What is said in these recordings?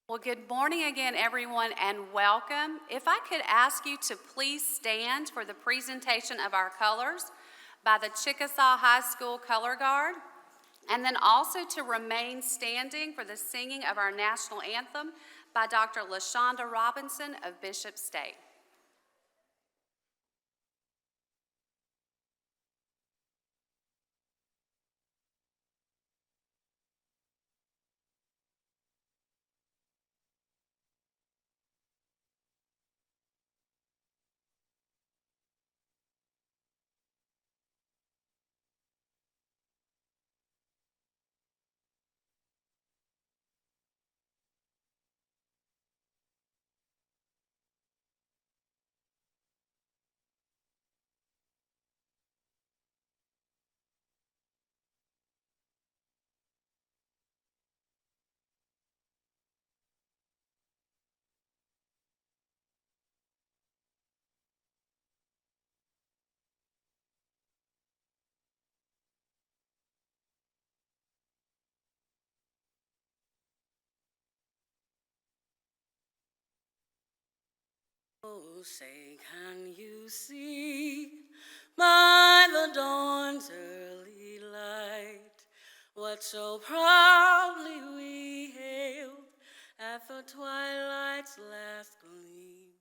Well, good morning again, everyone, and welcome. If I could ask you to please stand for the presentation of our colors by the Chickasaw High School Color Guard, and then also to remain standing for the singing of our national anthem by Dr. LaShonda Robinson of Bishop State. Oh, say, can you see by the dawn's early light what so proudly we hailed at the twilight's last gleam?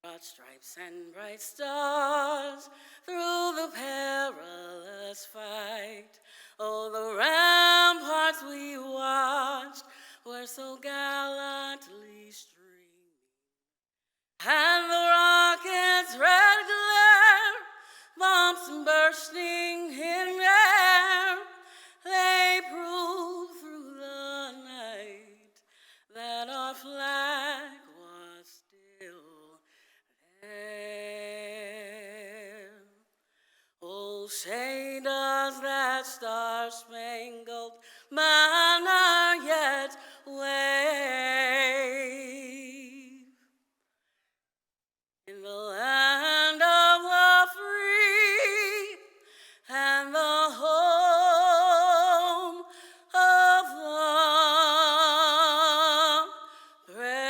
Broad stripes and bright stars through the perilous fight. Oh, the ramparts we watched were so gallantly streaming, and the rocket's red glare, bombs bursting in air, they proved through the night that our flag was still there. Oh, say does that star-spangled banner yet wave in the land of the free and the home of the brave?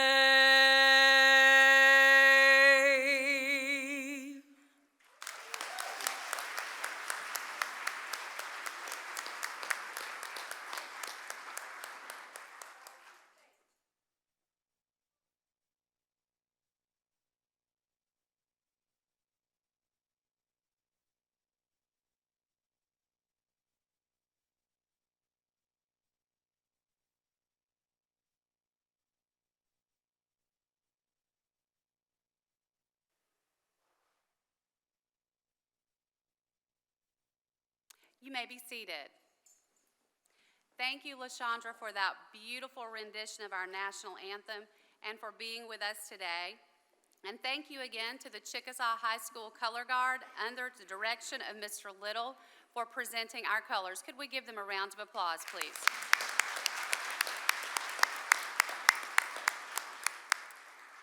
You may be seated. Thank you, LaShondra, for that beautiful rendition of our national anthem and for being with us today. And thank you again to the Chickasaw High School Color Guard under the direction of Mr. Little for presenting our colors. Could we give them a round of applause, please?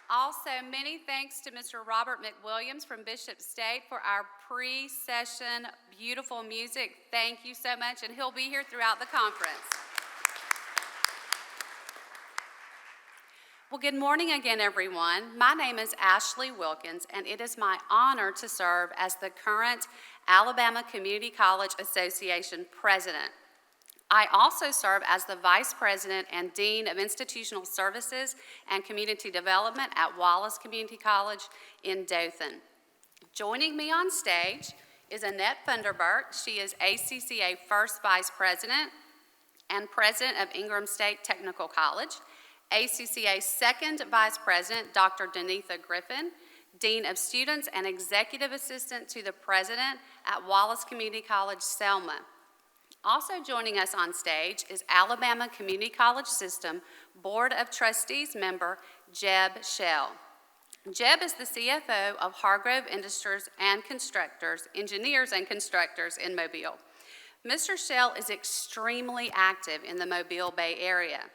Also, many thanks to Mr. Robert McWilliams from Bishop State for our pre-session beautiful music. Thank you so much, and he'll be here throughout the conference. Well, good morning again, everyone. My name is Ashley Wilkins, and it is my honor to serve as the current Alabama Community College Association President. I also serve as the Vice President and Dean of Institutional Services and Community Development at Wallace Community College in Dothan. Joining me on stage is Annette Funderburk. She is ACCA First Vice President and President of Ingram State Technical College. ACCA Second Vice President, Dr. Denitha Griffin, Dean of Students and Executive Assistant to the President at Wallace Community College, Selma. Also joining us on stage is Alabama Community College System Board of Trustees member Jeb Shell. Jeb is the CFO of Hargrove Engineers and Constructors in Mobile. Mr. Shell is extremely active in the Mobile Bay area,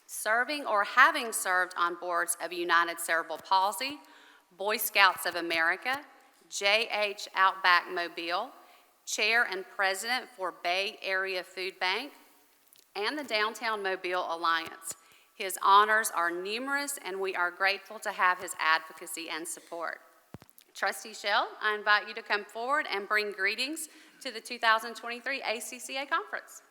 serving or having served on boards of United Cerebral Palsy, Boy Scouts of America, J.H. Outback Mobile, Chair and President for Bay Area Food Bank, and the Downtown Mobile Alliance. His honors are numerous, and we are grateful to have his advocacy and support. Trustee Shell, I invite you to come forward and bring greetings to the 2023 ACCA Conference.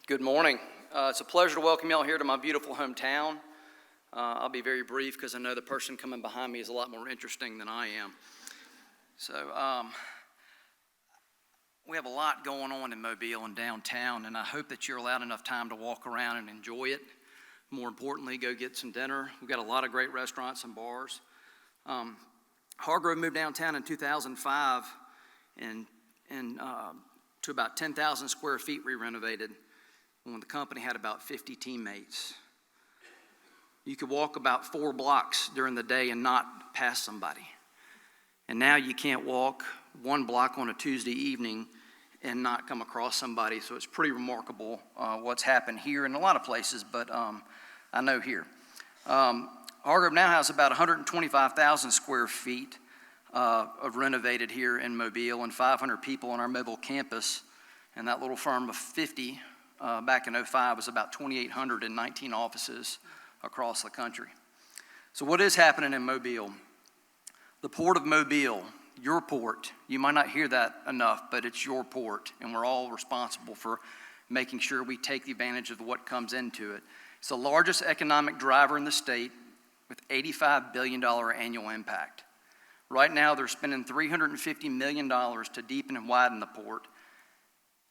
Good morning. It's a pleasure to welcome y'all here to my beautiful hometown. I'll be very brief because I know the person coming behind me is a lot more interesting than I am. So we have a lot going on in Mobile and downtown, and I hope that you're allowed enough time to walk around and enjoy it. More importantly, go get some dinner. We've got a lot of great restaurants and bars. Hargrove moved downtown in 2005 and to about 10,000 square feet re-renovated when the company had about 50 teammates. You could walk about 4 blocks during the day and not pass somebody. And now you can't walk 1 block on a Tuesday evening and not come across somebody. So it's pretty remarkable what's happened here in a lot of places, but I know here. Hargrove now has about 125,000 square feet of renovated here in Mobile and 500 people on our mobile campus. And that little firm of 50 back in 2005 was about 2,819 offices across the country. So what is happening in Mobile? The Port of Mobile, your port, you might not hear that enough, but it's your port, and we're all responsible for making sure we take the advantage of what comes into it. It's the largest economic driver in the state with $85 billion annual impact. Right now, they're spending $350 million to deepen and widen the port,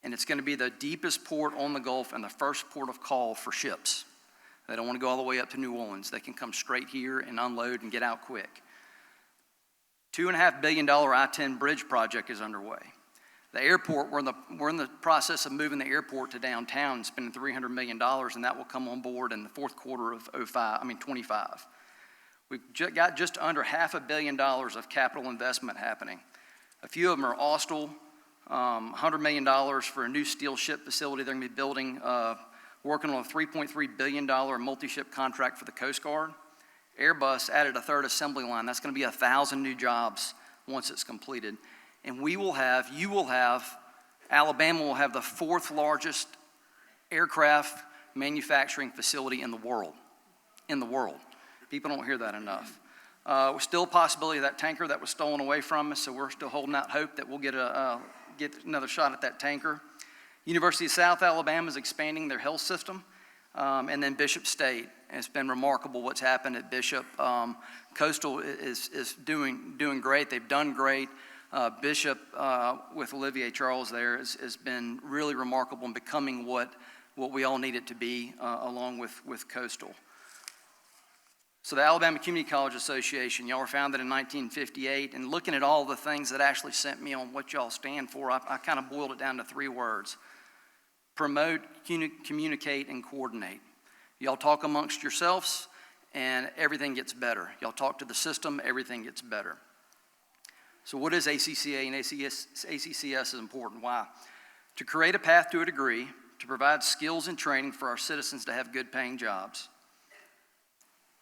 and it's going to be the deepest port on the Gulf and the first port of call for ships. They don't want to go all the way up to New Orleans. They can come straight here and unload and get out quick. $2.5 billion I-10 bridge project is underway. The airport, we're in the process of moving the airport to downtown and spending $300 million, and that will come on board in the fourth quarter of 25. We've got just under $500 million of capital investment happening. A few of them are Austell, $100 million for a new steel ship facility they're going to be building, working on a $3.3 billion multi-ship contract for the Coast Guard. Airbus added a third assembly line. That's going to be 1,000 new jobs once it's completed. And Alabama will have the 4th largest aircraft manufacturing facility in the world. People don't hear that enough. Still a possibility of that tanker that was stolen away from us, so we're still holding out hope that we'll get another shot at that tanker. University of South Alabama is expanding their health system, and then Bishop State. And it's been remarkable what's happened at Bishop. Coastal is doing great. They've done great. Bishop, with Olivier Charles there, has been really remarkable in becoming what we all need it to be, along with Coastal. So the Alabama Community College Association, y'all were founded in 1958, and looking at all the things that Ashley sent me on what y'all stand for, I kind of boiled it down to 3 words: promote, communicate, and coordinate. Y'all talk amongst yourselves, and everything gets better. Y'all talk to the system, everything gets better. So what is ACCA and ACCS is important? Why? To create a path to a degree, to provide skills and training for our citizens to have good paying jobs.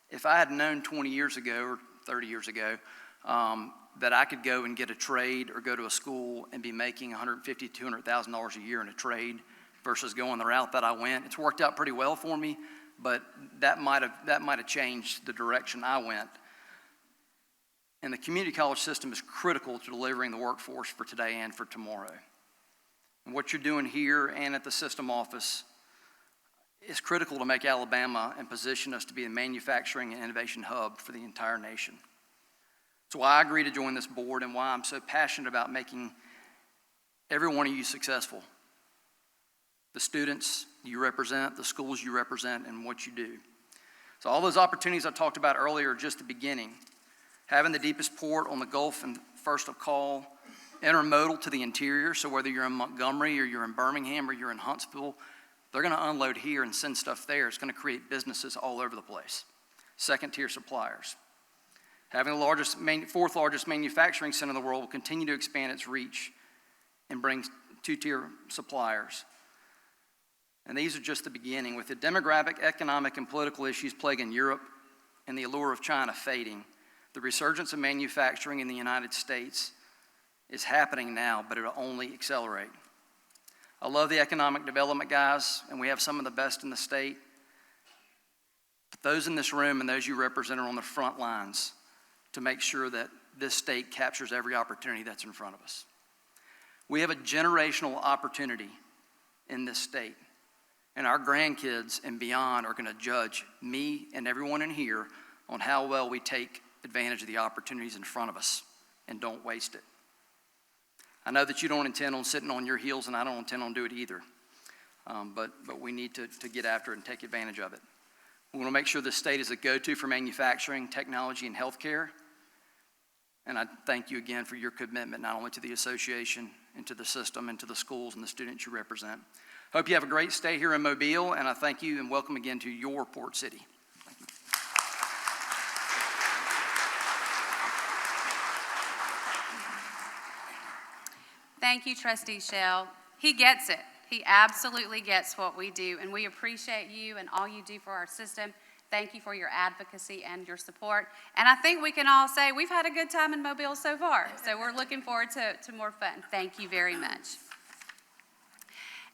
If I had known 20 years ago or 30 years ago that I could go and get a trade or go to a school and be making $150,000 to $200,000 a year in a trade versus going the route that I went, it's worked out pretty well for me, but that might have changed the direction I went. And the community college system is critical to delivering the workforce for today and for tomorrow. And what you're doing here and at the system office is critical to make Alabama and position us to be a manufacturing and innovation hub for the entire nation. It's why I agreed to join this board and why I'm so passionate about making every one of you successful. The students you represent, the schools you represent, and what you do. So all those opportunities I talked about earlier are just the beginning. Having the deepest port on the Gulf and first of call, intermodal to the interior, so whether you're in Montgomery or you're in Birmingham or you're in Huntsville, they're going to unload here and send stuff there. It's going to create businesses all over the place. Second-tier suppliers. Having the 4th largest manufacturing center in the world will continue to expand its reach and bring 2-tier suppliers. And these are just the beginning. With the demographic, economic, and political issues plaguing Europe and the allure of China fading, the resurgence of manufacturing in the United States is happening now, but it'll only accelerate. I love the economic development guys, and we have some of the best in the state. But those in this room and those you represent are on the front lines to make sure that this state captures every opportunity that's in front of us. We have a generational opportunity in this state, and our grandkids and beyond are going to judge me and everyone in here on how well we take advantage of the opportunities in front of us and don't waste it. I know that you don't intend on sitting on your heels, and I don't intend on doing it either. But we need to get after it and take advantage of it. We want to make sure this state is a go-to for manufacturing, technology, and healthcare. And I thank you again for your commitment, not only to the association and to the system and to the schools and the students you represent. Hope you have a great stay here in Mobile, and I thank you and welcome again to your Port City. Thank you, Trustee Shell. He gets it. He absolutely gets what we do, and we appreciate you and all you do for our system. Thank you for your advocacy and your support. And I think we can all say we've had a good time in Mobile so far, so we're looking forward to more fun. Thank you very much.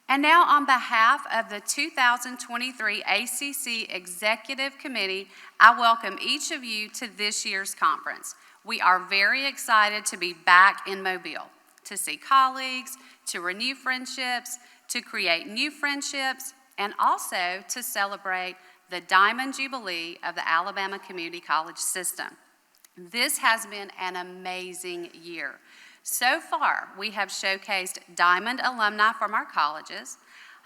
And now, on behalf of the 2023 ACC Executive Committee, I welcome each of you to this year's conference. We are very excited to be back in Mobile, to see colleagues, to renew friendships, to create new friendships, and also to celebrate the Diamond Jubilee of the Alabama Community College system. This has been an amazing year. So far, we have showcased Diamond alumni from our colleges,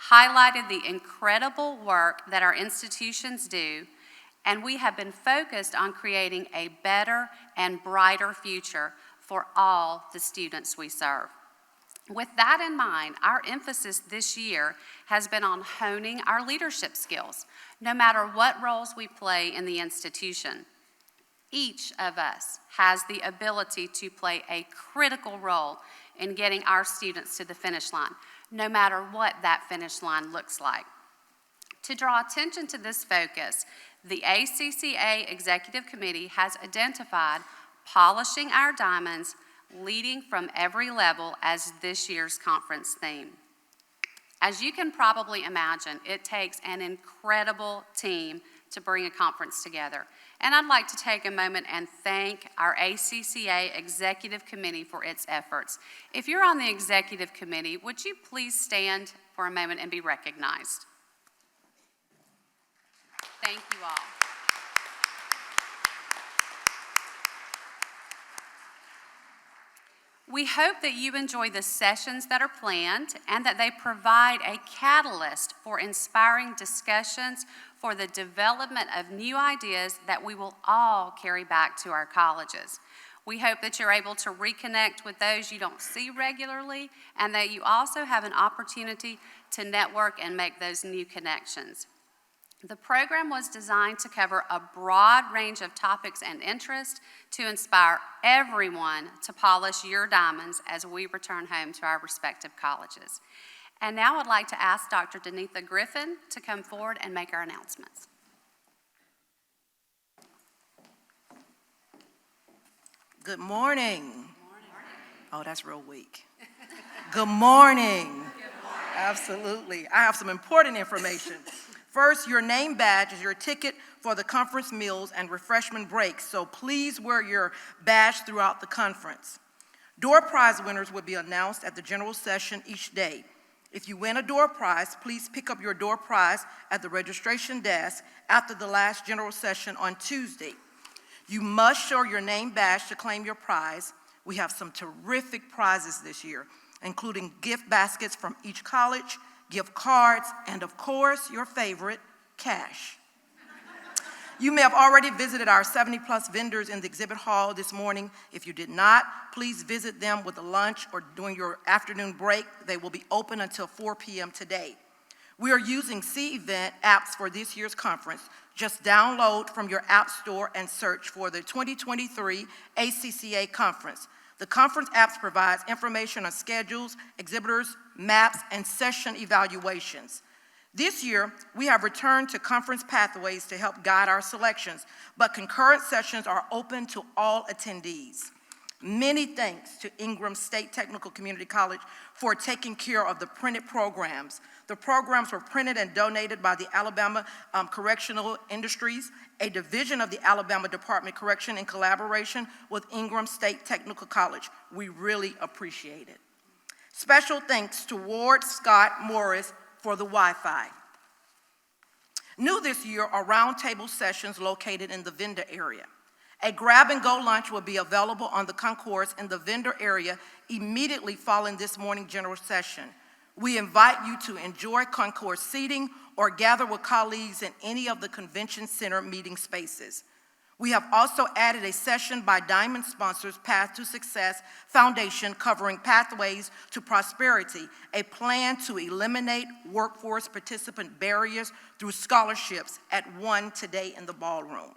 highlighted the incredible work that our institutions do, and we have been focused on creating a better and brighter future for all the students we serve. With that in mind, our emphasis this year has been on honing our leadership skills, no matter what roles we play in the institution. Each of us has the ability to play a critical role in getting our students to the finish line, no matter what that finish line looks like. To draw attention to this focus, the ACCA Executive Committee has identified polishing our diamonds, leading from every level as this year's conference theme. As you can probably imagine, it takes an incredible team to bring a conference together. And I'd like to take a moment and thank our ACCA Executive Committee for its efforts. If you're on the Executive Committee, would you please stand for a moment and be recognized? Thank you all. We hope that you enjoy the sessions that are planned and that they provide a catalyst for inspiring discussions for the development of new ideas that we will all carry back to our colleges. We hope that you're able to reconnect with those you don't see regularly and that you also have an opportunity to network and make those new connections. The program was designed to cover a broad range of topics and interests to inspire everyone to polish your diamonds as we return home to our respective colleges. And now I'd like to ask Dr. Denitha Griffin to come forward and make our announcements. Good morning. Good morning. Oh, that's real weak. Good morning. Good morning. Absolutely. I have some important information. First, your name badge is your ticket for the conference meals and refreshment breaks, so please wear your badge throughout the conference. Door prize winners will be announced at the general session each day. If you win a door prize, please pick up your door prize at the registration desk after the last general session on Tuesday. You must show your name badge to claim your prize. We have some terrific prizes this year, including gift baskets from each college, gift cards, and of course, your favorite, cash. You may have already visited our 70-plus vendors in the exhibit hall this morning. If you did not, please visit them with a lunch or during your afternoon break. They will be open until 4 p.m. today. We are using C-Event apps for this year's conference. Just download from your app store and search for the 2023 ACCA conference. The conference apps provides information on schedules, exhibitors, maps, and session evaluations. This year, we have returned to conference pathways to help guide our selections, but concurrent sessions are open to all attendees. Many thanks to Ingram State Technical Community College for taking care of the printed programs. The programs were printed and donated by the Alabama Correctional Industries, a division of the Alabama Department of Correction in collaboration with Ingram State Technical College. We really appreciate it. Special thanks to Ward Scott Morris for the Wi-Fi. New this year are roundtable sessions located in the vendor area. A grab-and-go lunch will be available on the concourse in the vendor area immediately following this morning general session. We invite you to enjoy concourse seating or gather with colleagues in any of the convention center meeting spaces. We have also added a session by Diamond sponsors Path to Success Foundation covering Pathways to Prosperity, a plan to eliminate workforce participant barriers through scholarships at 1 today in the ballroom.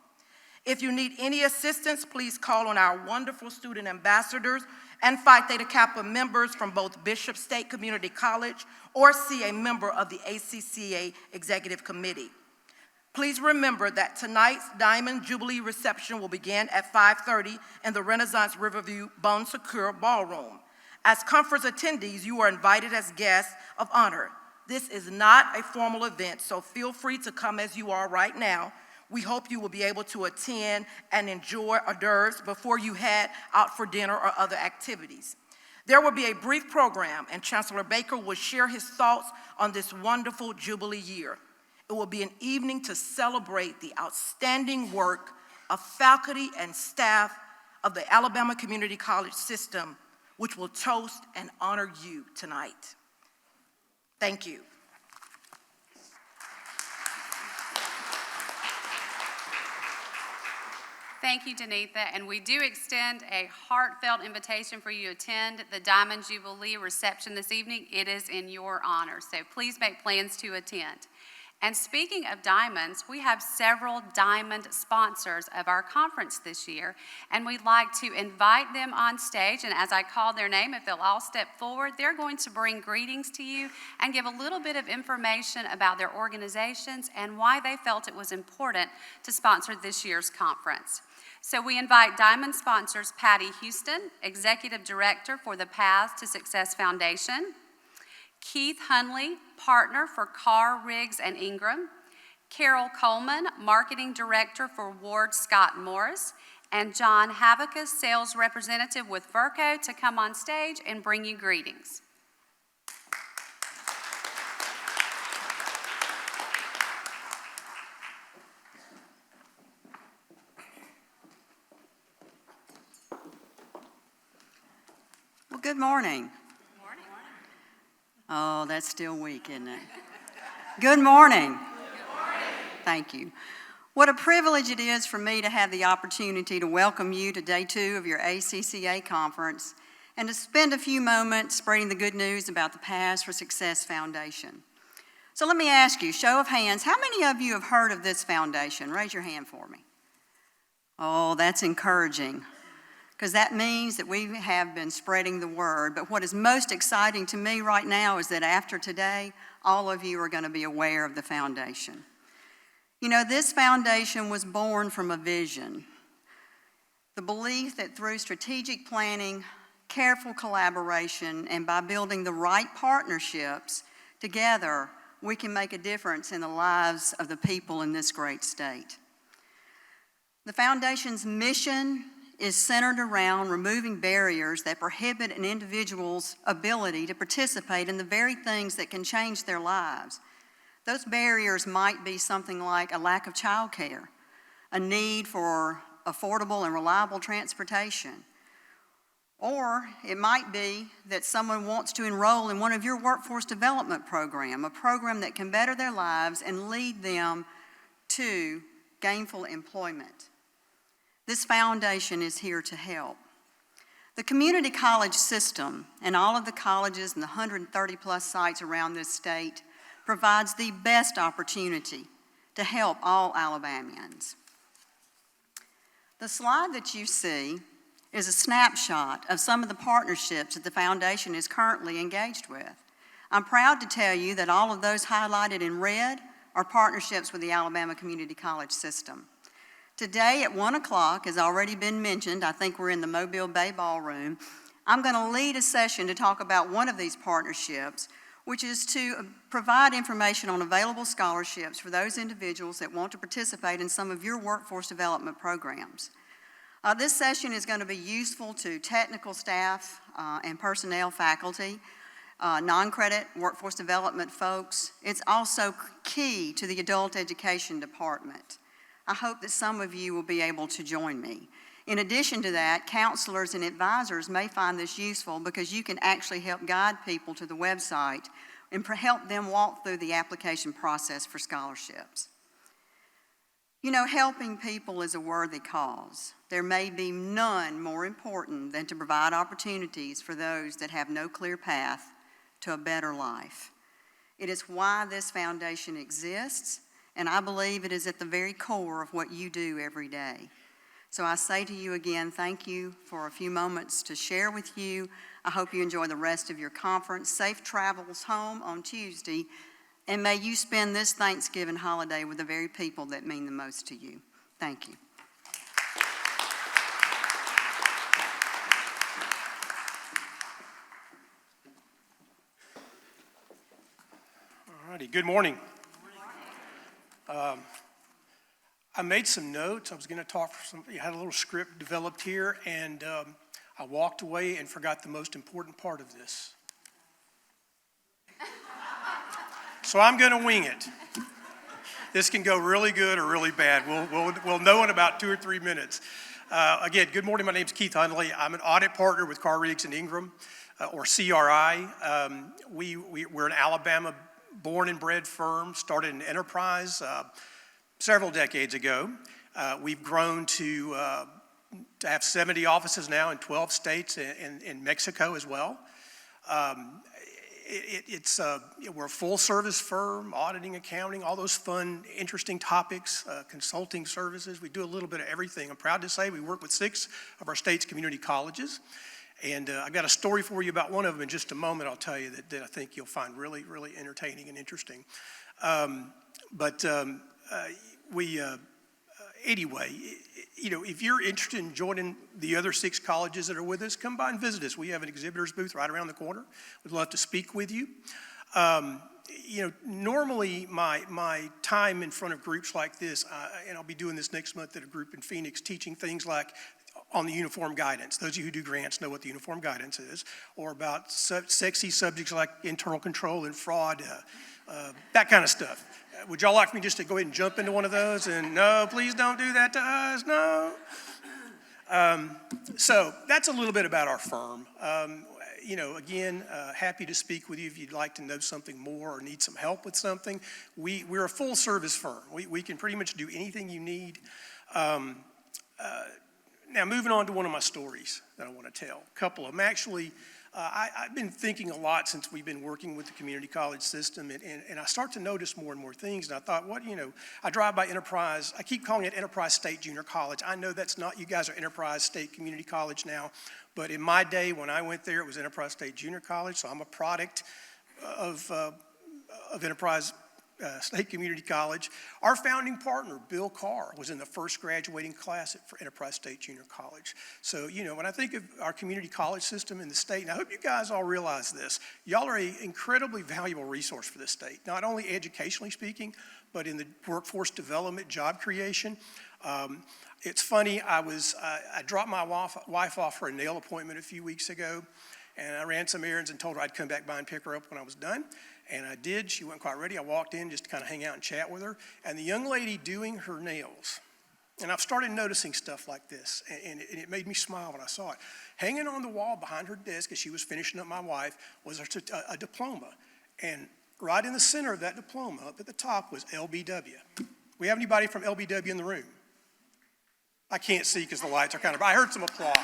If you need any assistance, please call on our wonderful student ambassadors and Phi Theta Kappa members from both Bishop State Community College or see a member of the ACCA Executive Committee. Please remember that tonight's Diamond Jubilee reception will begin at 5:30 in the Renaissance Riverview Bon Secours Ballroom. As conference attendees, you are invited as guests of honor. This is not a formal event, so feel free to come as you are right now. We hope you will be able to attend and enjoy hors d'oeuvres before you head out for dinner or other activities. There will be a brief program, and Chancellor Baker will share his thoughts on this wonderful Jubilee year. It will be an evening to celebrate the outstanding work of faculty and staff of the Alabama Community College system, which will toast and honor you tonight. Thank you. Thank you, Danitha, and we do extend a heartfelt invitation for you to attend the Diamond Jubilee reception this evening. It is in your honor, so please make plans to attend. And speaking of diamonds, we have several diamond sponsors of our conference this year, and we'd like to invite them on stage, and as I call their name, if they'll all step forward, they're going to bring greetings to you and give a little bit of information about their organizations and why they felt it was important to sponsor this year's conference. So we invite Diamond sponsors Patty Houston, Executive Director for the Path to Success Foundation, Keith Hunley, Partner for Carr, Riggs & Ingram, Carol Coleman, Marketing Director for Ward Scott Morris, and John Havoca, Sales Representative with Verco, to come on stage and bring you greetings. Well, good morning. Oh, that's still weak, isn't it? Good morning. Good morning. Thank you. What a privilege it is for me to have the opportunity to welcome you to day 2 of your ACCA conference and to spend a few moments spreading the good news about the Paths for Success Foundation. So let me ask you, show of hands, how many of you have heard of this foundation? Raise your hand for me. Oh, that's encouraging, because that means that we have been spreading the word. But what is most exciting to me right now is that after today, all of you are going to be aware of the foundation. You know, this foundation was born from a vision, the belief that through strategic planning, careful collaboration, and by building the right partnerships, together we can make a difference in the lives of the people in this great state. The foundation's mission is centered around removing barriers that prohibit an individual's ability to participate in the very things that can change their lives. Those barriers might be something like a lack of child care, a need for affordable and reliable transportation, or it might be that someone wants to enroll in one of your workforce development program, a program that can better their lives and lead them to gainful employment. This foundation is here to help. The community college system and all of the colleges and the 130 plus sites around this state provides the best opportunity to help all Alabamians. The slide that you see is a snapshot of some of the partnerships that the foundation is currently engaged with. I'm proud to tell you that all of those highlighted in red are partnerships with the Alabama Community College system. Today at 1 o'clock, has already been mentioned, I think we're in the Mobile Bay Ballroom, I'm going to lead a session to talk about one of these partnerships, which is to provide information on available scholarships for those individuals that want to participate in some of your workforce development programs. This session is going to be useful to technical staff and personnel faculty, non-credit workforce development folks. It's also key to the adult education department. I hope that some of you will be able to join me. In addition to that, counselors and advisors may find this useful because you can actually help guide people to the website and help them walk through the application process for scholarships. You know, helping people is a worthy cause. There may be none more important than to provide opportunities for those that have no clear path to a better life. It is why this foundation exists, and I believe it is at the very core of what you do every day. So I say to you again, thank you for a few moments to share with you. I hope you enjoy the rest of your conference. Safe travels home on Tuesday, and may you spend this Thanksgiving holiday with the very people that mean the most to you. Thank you. All righty, good morning. I made some notes. I was going to talk for some, you had a little script developed here, and I walked away and forgot the most important part of this. So I'm going to wing it. This can go really good or really bad. We'll know in about 2 or 3 minutes. Again, good morning. My name's Keith Hundley. I'm an audit partner with Carr, Riggs & Ingram, or CRI. We're an Alabama born and bred firm, started an enterprise several decades ago. We've grown to have 70 offices now in 12 states and in Mexico as well. We're a full service firm, auditing, accounting, all those fun, interesting topics, consulting services. We do a little bit of everything. I'm proud to say we work with 6 of our state's community colleges. And I've got a story for you about one of them in just a moment. I'll tell you that I think you'll find really, really entertaining and interesting. Anyway, you know, if you're interested in joining the other 6 colleges that are with us, come by and visit us. We have an exhibitor's booth right around the corner. We'd love to speak with you. You know, normally my time in front of groups like this, and I'll be doing this next month at a group in Phoenix, teaching things like on the uniform guidance. Those of you who do grants know what the uniform guidance is, or about sexy subjects like internal control and fraud, that kind of stuff. Would y'all like me just to go ahead and jump into one of those? And no, please don't do that to us, no. So that's a little bit about our firm. You know, again, happy to speak with you if you'd like to know something more or need some help with something. We're a full service firm. We can pretty much do anything you need. Now, moving on to one of my stories that I want to tell. A couple of them. Actually, I've been thinking a lot since we've been working with the community college system, and I start to notice more and more things. And I thought, I drive by Enterprise. I keep calling it Enterprise State Junior College. I know that's not, you guys are Enterprise State Community College now, but in my day when I went there, it was Enterprise State Junior College, so I'm a product of Enterprise State Community College. Our founding partner, Bill Carr, was in the first graduating class for Enterprise State Junior College. So, you know, when I think of our community college system in the state, and I hope you guys all realize this, y'all are an incredibly valuable resource for this state, not only educationally speaking, but in the workforce development, job creation. It's funny, I dropped my wife off for a nail appointment a few weeks ago, and I ran some errands and told her I'd come back by and pick her up when I was done. And I did. She wasn't quite ready. I walked in just to kind of hang out and chat with her. And the young lady doing her nails, and I've started noticing stuff like this, and it made me smile when I saw it. Hanging on the wall behind her desk as she was finishing up my wife was a diploma. And right in the center of that diploma, up at the top, was LBW. We have anybody from LBW in the room? I can't see because the lights are kind of, I heard some applause.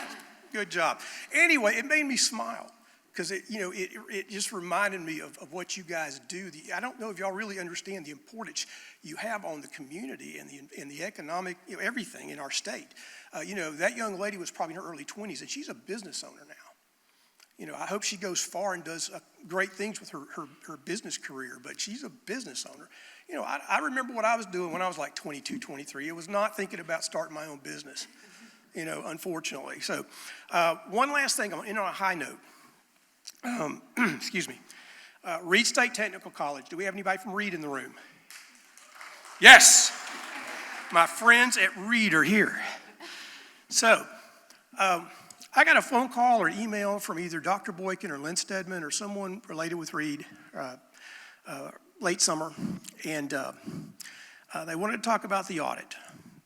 Good job. Anyway, it made me smile. Because it just reminded me of what you guys do. I don't know if y'all really understand the importance you have on the community and the economic, everything in our state. That young lady was probably in her early 20s, and she's a business owner now. I hope she goes far and does great things with her business career, but she's a business owner. I remember what I was doing when I was like 22, 23. It was not thinking about starting my own business, unfortunately. So one last thing, on a high note. Excuse me. Reed State Technical College. Do we have anybody from Reed in the room? Yes. My friends at Reed are here. So I got a phone call or email from either Dr. Boykin or Lynn Stedman or someone related with Reed late summer, and they wanted to talk about the audit.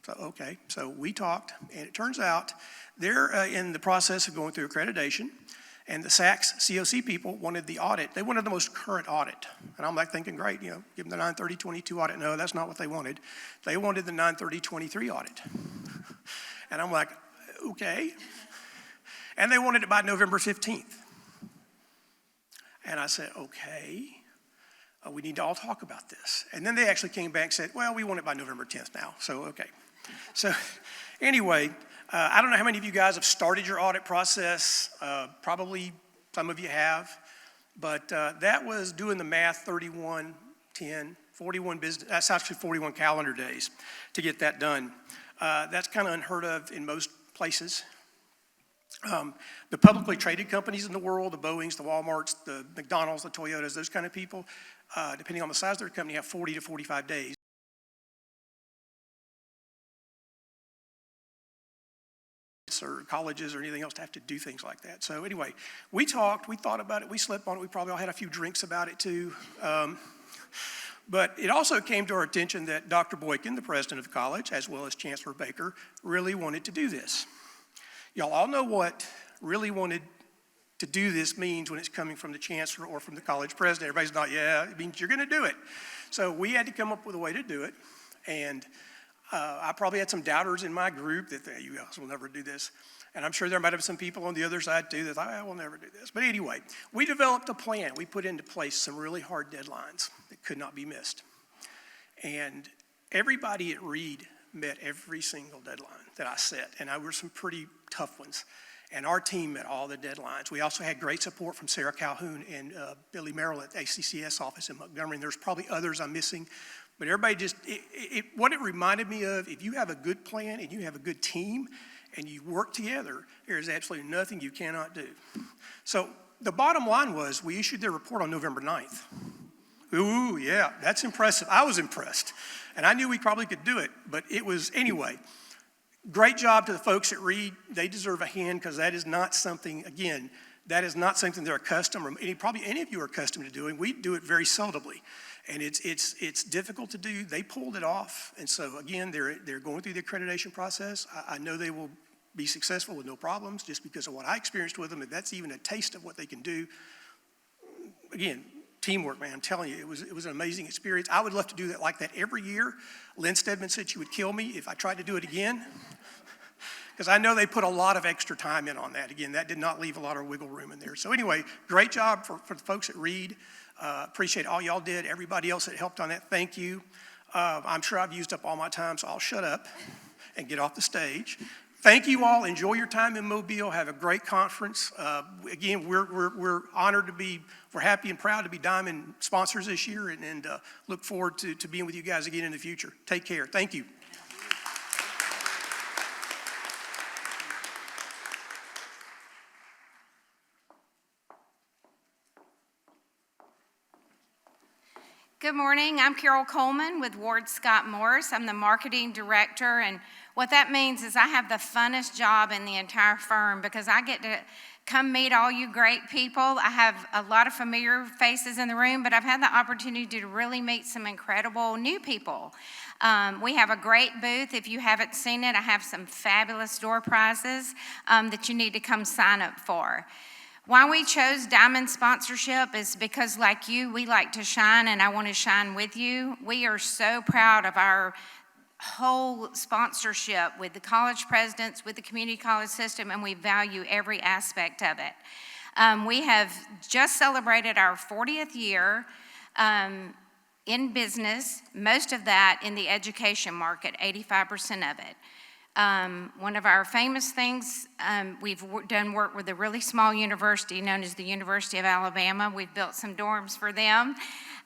So, okay, so we talked, and it turns out they're in the process of going through accreditation, and the SACS COC people wanted the audit. They wanted the most current audit. And I'm like thinking, great, give them the 9/30/22 audit. No, that's not what they wanted. They wanted the 9/30/23 audit. And I'm like, okay. And they wanted it by November 15th. And I said, okay, we need to all talk about this. And then they actually came back and said, well, we want it by November 10th now. So, okay. So anyway, I don't know how many of you guys have started your audit process. Probably some of you have. But that was doing the math, 31, 10, 41 business, that's actually 41 calendar days to get that done. That's kind of unheard of in most places. The publicly traded companies in the world, the Boeings, the Walmarts, the McDonald's, the Toyotas, those kind of people, depending on the size of their company, have 40 to 45 days. Or colleges or anything else to have to do things like that. So anyway, we talked, we thought about it, we slept on it, we probably all had a few drinks about it too. But it also came to our attention that Dr. Boykin, the president of the college, as well as Chancellor Baker, really wanted to do this. Y'all all know what really wanted to do this means when it's coming from the chancellor or from the college president. Everybody's not, yeah, it means you're going to do it. So we had to come up with a way to do it. And I probably had some doubters in my group that you guys will never do this. And I'm sure there might have been some people on the other side too that thought, I will never do this. But anyway, we developed a plan. We put into place some really hard deadlines that could not be missed. And everybody at Reed met every single deadline that I set. And there were some pretty tough ones. And our team met all the deadlines. We also had great support from Sarah Calhoun and Billy Merrill at the ACCS office in Montgomery. And there's probably others I'm missing. But everybody just, what it reminded me of, if you have a good plan and you have a good team and you work together, there is absolutely nothing you cannot do. So the bottom line was we issued their report on November 9th. Ooh, yeah, that's impressive. I was impressed. And I knew we probably could do it, but it was, anyway, great job to the folks at Reed. They deserve a hand because that is not something, again, that is not something they're accustomed, or probably any of you are accustomed to doing. We do it very seldomly. And it's difficult to do. They pulled it off. And so, again, they're going through the accreditation process. I know they will be successful with no problems just because of what I experienced with them. And that's even a taste of what they can do. Again, teamwork, man, I'm telling you, it was an amazing experience. I would love to do that like that every year. Lynn Stedman said she would kill me if I tried to do it again. Because I know they put a lot of extra time in on that. Again, that did not leave a lot of wiggle room in there. So anyway, great job for the folks at Reed. Appreciate all y'all did. Everybody else that helped on that, thank you. I'm sure I've used up all my time, so I'll shut up and get off the stage. Thank you all. Enjoy your time in Mobile. Have a great conference. Again, we're honored to be, we're happy and proud to be Diamond sponsors this year, and look forward to being with you guys again in the future. Take care. Thank you. Good morning. I'm Carol Coleman with Ward Scott Morris. I'm the marketing director, and what that means is I have the funnest job in the entire firm because I get to come meet all you great people. I have a lot of familiar faces in the room, but I've had the opportunity to really meet some incredible new people. We have a great booth. If you haven't seen it, I have some fabulous door prizes that you need to come sign up for. Why we chose Diamond sponsorship is because, like you, we like to shine, and I want to shine with you. We are so proud of our whole sponsorship with the college presidents, with the community college system, and we value every aspect of it. We have just celebrated our 40th year in business, most of that in the education market, 85% of it. One of our famous things, we've done work with a really small university known as the University of Alabama. We've built some dorms for them.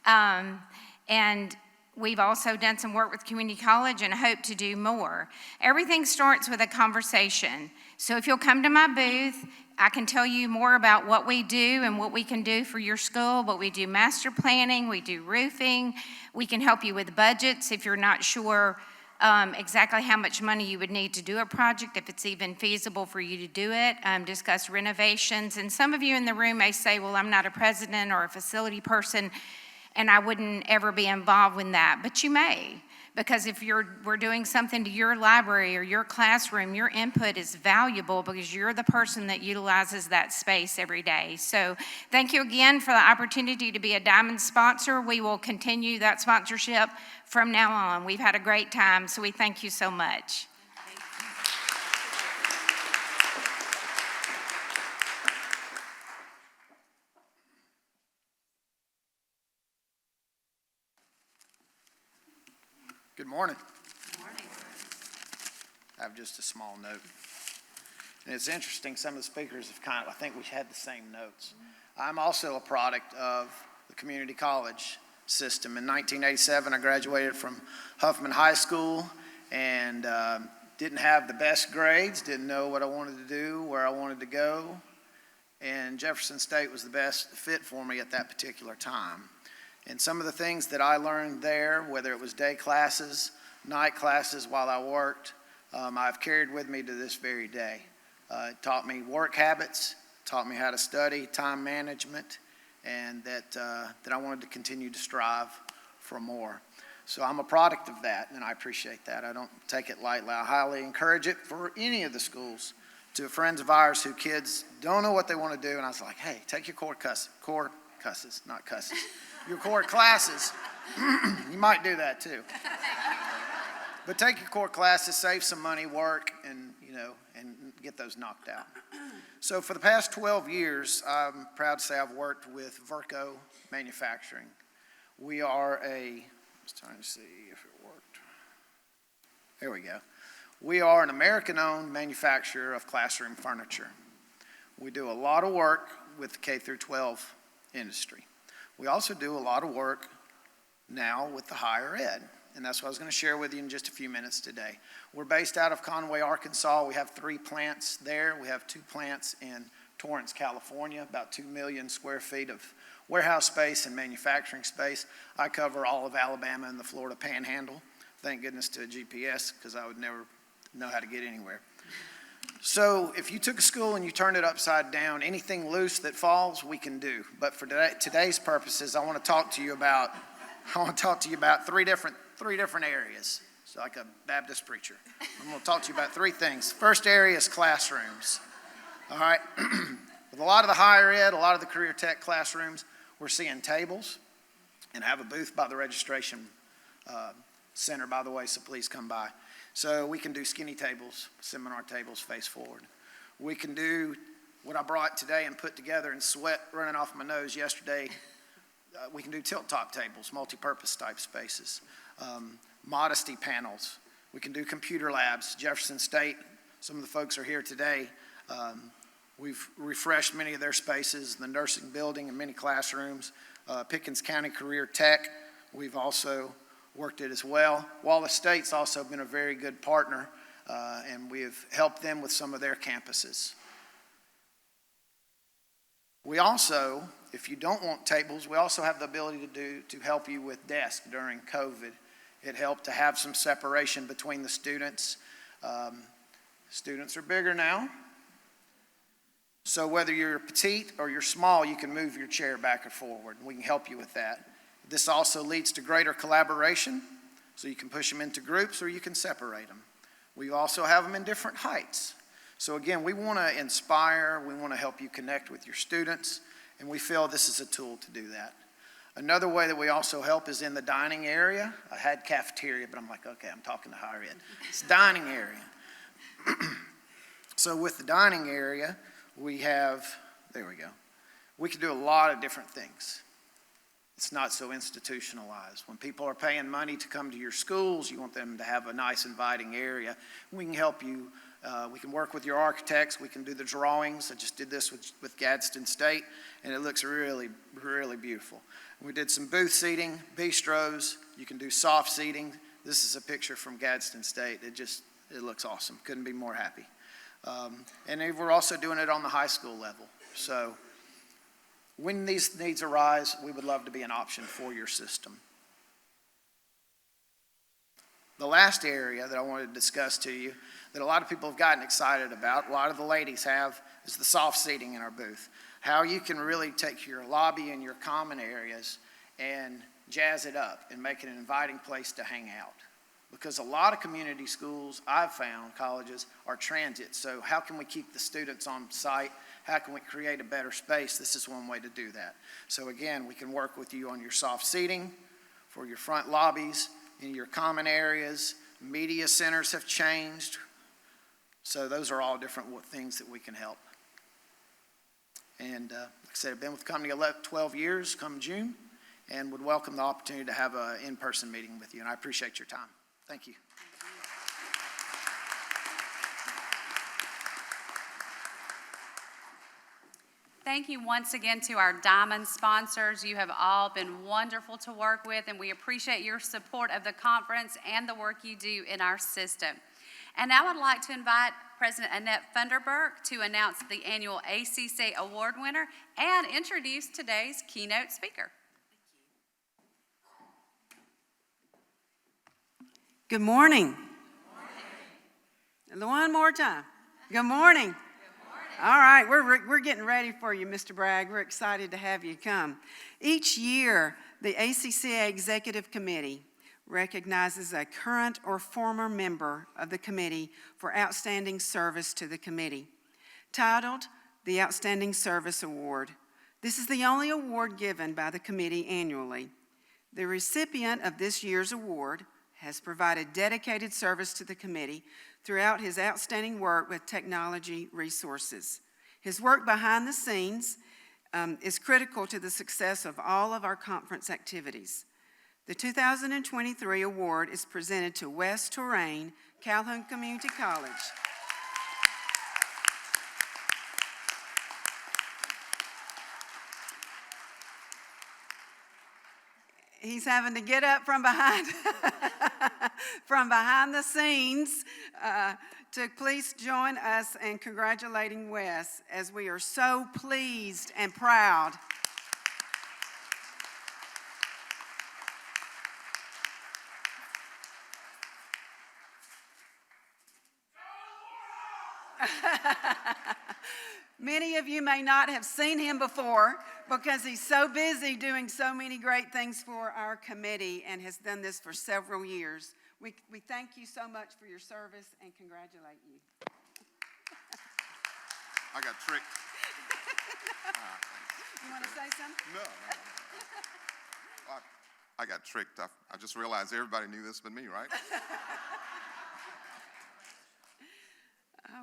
And we've also done some work with community college and hope to do more. Everything starts with a conversation. So if you'll come to my booth, I can tell you more about what we do and what we can do for your school, but we do master planning, we do roofing, we can help you with budgets if you're not sure exactly how much money you would need to do a project, if it's even feasible for you to do it, discuss renovations. And some of you in the room may say, well, I'm not a president or a facility person, and I wouldn't ever be involved in that, but you may. Because if we're doing something to your library or your classroom, your input is valuable because you're the person that utilizes that space every day. So thank you again for the opportunity to be a Diamond sponsor. We will continue that sponsorship from now on. We've had a great time, so we thank you so much. Good morning. Good morning. I have just a small note. And it's interesting, some of the speakers have I think we had the same notes. I'm also a product of the community college system. In 1987, I graduated from Huffman High School and didn't have the best grades, didn't know what I wanted to do, where I wanted to go. And Jefferson State was the best fit for me at that particular time. And some of the things that I learned there, whether it was day classes, night classes while I worked, I've carried with me to this very day. It taught me work habits, taught me how to study, time management, and that I wanted to continue to strive for more. So I'm a product of that, and I appreciate that. I don't take it lightly. I highly encourage it for any of the schools. To friends of ours who kids don't know what they want to do, and I was like, hey, take your core classes, your core classes. You might do that too. But take your core classes, save some money, work, and get those knocked out. So for the past 12 years, I'm proud to say I've worked with Verco Manufacturing. We are I was trying to see if it worked. There we go. We are an American-owned manufacturer of classroom furniture. We do a lot of work with the K through 12 industry. We also do a lot of work now with the higher ed, and that's what I was going to share with you in just a few minutes today. We're based out of Conway, Arkansas. We have 3 plants there. We have 2 plants in Torrance, California, about 2 million square feet of warehouse space and manufacturing space. I cover all of Alabama and the Florida Panhandle. Thank goodness to a GPS, because I would never know how to get anywhere. So if you took a school and you turned it upside down, anything loose that falls, we can do. But for today's purposes, I want to talk to you about 3 different areas. So like a Baptist preacher. I'm going to talk to you about 3 things. First area is classrooms. All right. With a lot of the higher ed, a lot of the career tech classrooms, we're seeing tables, and I have a booth by the registration center, by the way, so please come by. So we can do skinny tables, seminar tables, face forward. We can do what I brought today and put together and sweat running off my nose yesterday. We can do tilt-top tables, multi-purpose type spaces, modesty panels. We can do computer labs. Jefferson State, some of the folks are here today. We've refreshed many of their spaces, the nursing building and many classrooms. Pickens County Career Tech, we've also worked it as well. Wallace State's also been a very good partner, and we've helped them with some of their campuses. We also, if you don't want tables, we also have the ability to help you with desks during COVID. It helped to have some separation between the students. Students are bigger now, so whether you're petite or you're small, you can move your chair back and forward, and we can help you with that. This also leads to greater collaboration, so you can push them into groups or you can separate them. We also have them in different heights. So again, we want to inspire, we want to help you connect with your students, and we feel this is a tool to do that. Another way that we also help is in the dining area. I had cafeteria, but I'm like, okay, I'm talking to higher ed. It's dining area. So with the dining area, we have, there we go. We can do a lot of different things. It's not so institutionalized. When people are paying money to come to your schools, you want them to have a nice inviting area. We can help you. We can work with your architects. We can do the drawings. I just did this with Gadsden State, and it looks really, really beautiful. We did some booth seating, bistros, You can do soft seating. This is a picture from Gadsden State. It looks awesome. Couldn't be more happy. And we're also doing it on the high school level. So when these needs arise, we would love to be an option for your system. The last area that I wanted to discuss to you that a lot of people have gotten excited about, a lot of the ladies have, is the soft seating in our booth. How you can really take your lobby and your common areas and jazz it up and make it an inviting place to hang out. Because a lot of community schools, I've found, colleges, are transit. So how can we keep the students on site? How can we create a better space? This is one way to do that. So again, we can work with you on your soft seating, for your front lobbies, in your common areas. Media centers have changed. So those are all different things that we can help. And like I said, I've been with the company 12 years come June, and would welcome the opportunity to have an in-person meeting with you. And I appreciate your time. Thank you. Thank you once again to our Diamond sponsors. You have all been wonderful to work with, and we appreciate your support of the conference and the work you do in our system. And now I'd like to invite President Annette Funderburk to announce the annual ACCA Award winner and introduce today's keynote speaker. Good morning. One more time. Good morning. All right, we're getting ready for you, Mr. Bragg. We're excited to have you come. Each year, the ACCA Executive Committee recognizes a current or former member of the committee for outstanding service to the committee, titled the Outstanding Service Award. This is the only award given by the committee annually. The recipient of this year's award has provided dedicated service to the committee throughout his outstanding work with technology resources. His work behind the scenes is critical to the success of all of our conference activities. The 2023 award is presented to West Touraine, Calhoun Community College. He's having to get up from behind, from behind the scenes to please join us in congratulating Wes, as we are so pleased and proud. Many of you may not have seen him before because he's so busy doing so many great things for our committee and has done this for several years. We thank you so much for your service and congratulate you. I got tricked. You want to say something? No. I got tricked. I just realized everybody knew this but me, right?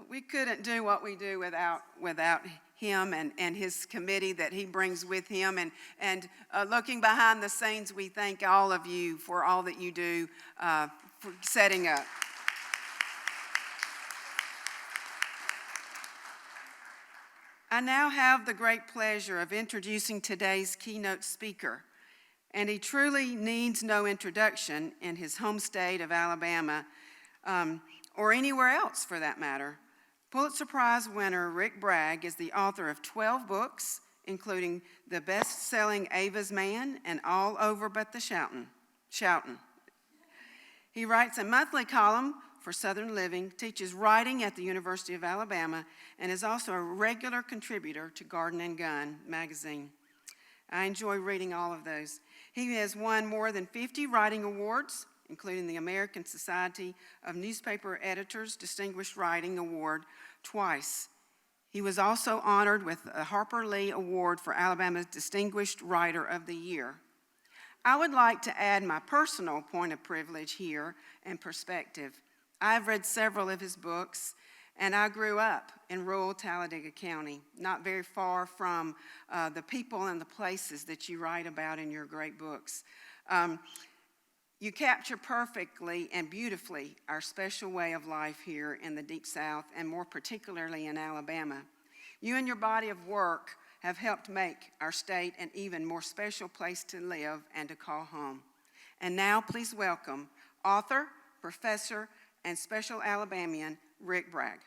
We couldn't do what we do without him and his committee that he brings with him. And looking behind the scenes, we thank all of you for all that you do for setting up. I now have the great pleasure of introducing today's keynote speaker. And he truly needs no introduction in his home state of Alabama, or anywhere else for that matter. Pulitzer Prize winner Rick Bragg is the author of 12 books, including the best-selling Ava's Man and All Over But the Shoutin'. He writes a monthly column for Southern Living, teaches writing at the University of Alabama, and is also a regular contributor to Garden and Gun magazine. I enjoy reading all of those. He has won more than 50 writing awards, including the American Society of Newspaper Editors Distinguished Writing Award twice. He was also honored with the Harper Lee Award for Alabama's Distinguished Writer of the Year. I would like to add my personal point of privilege here and perspective. I've read several of his books, and I grew up in rural Talladega County, not very far from the people and the places that you write about in your great books. You capture perfectly and beautifully our special way of life here in the Deep South, and more particularly in Alabama. You and your body of work have helped make our state an even more special place to live and to call home. And now please welcome author, professor, and special Alabamian, Rick Bragg.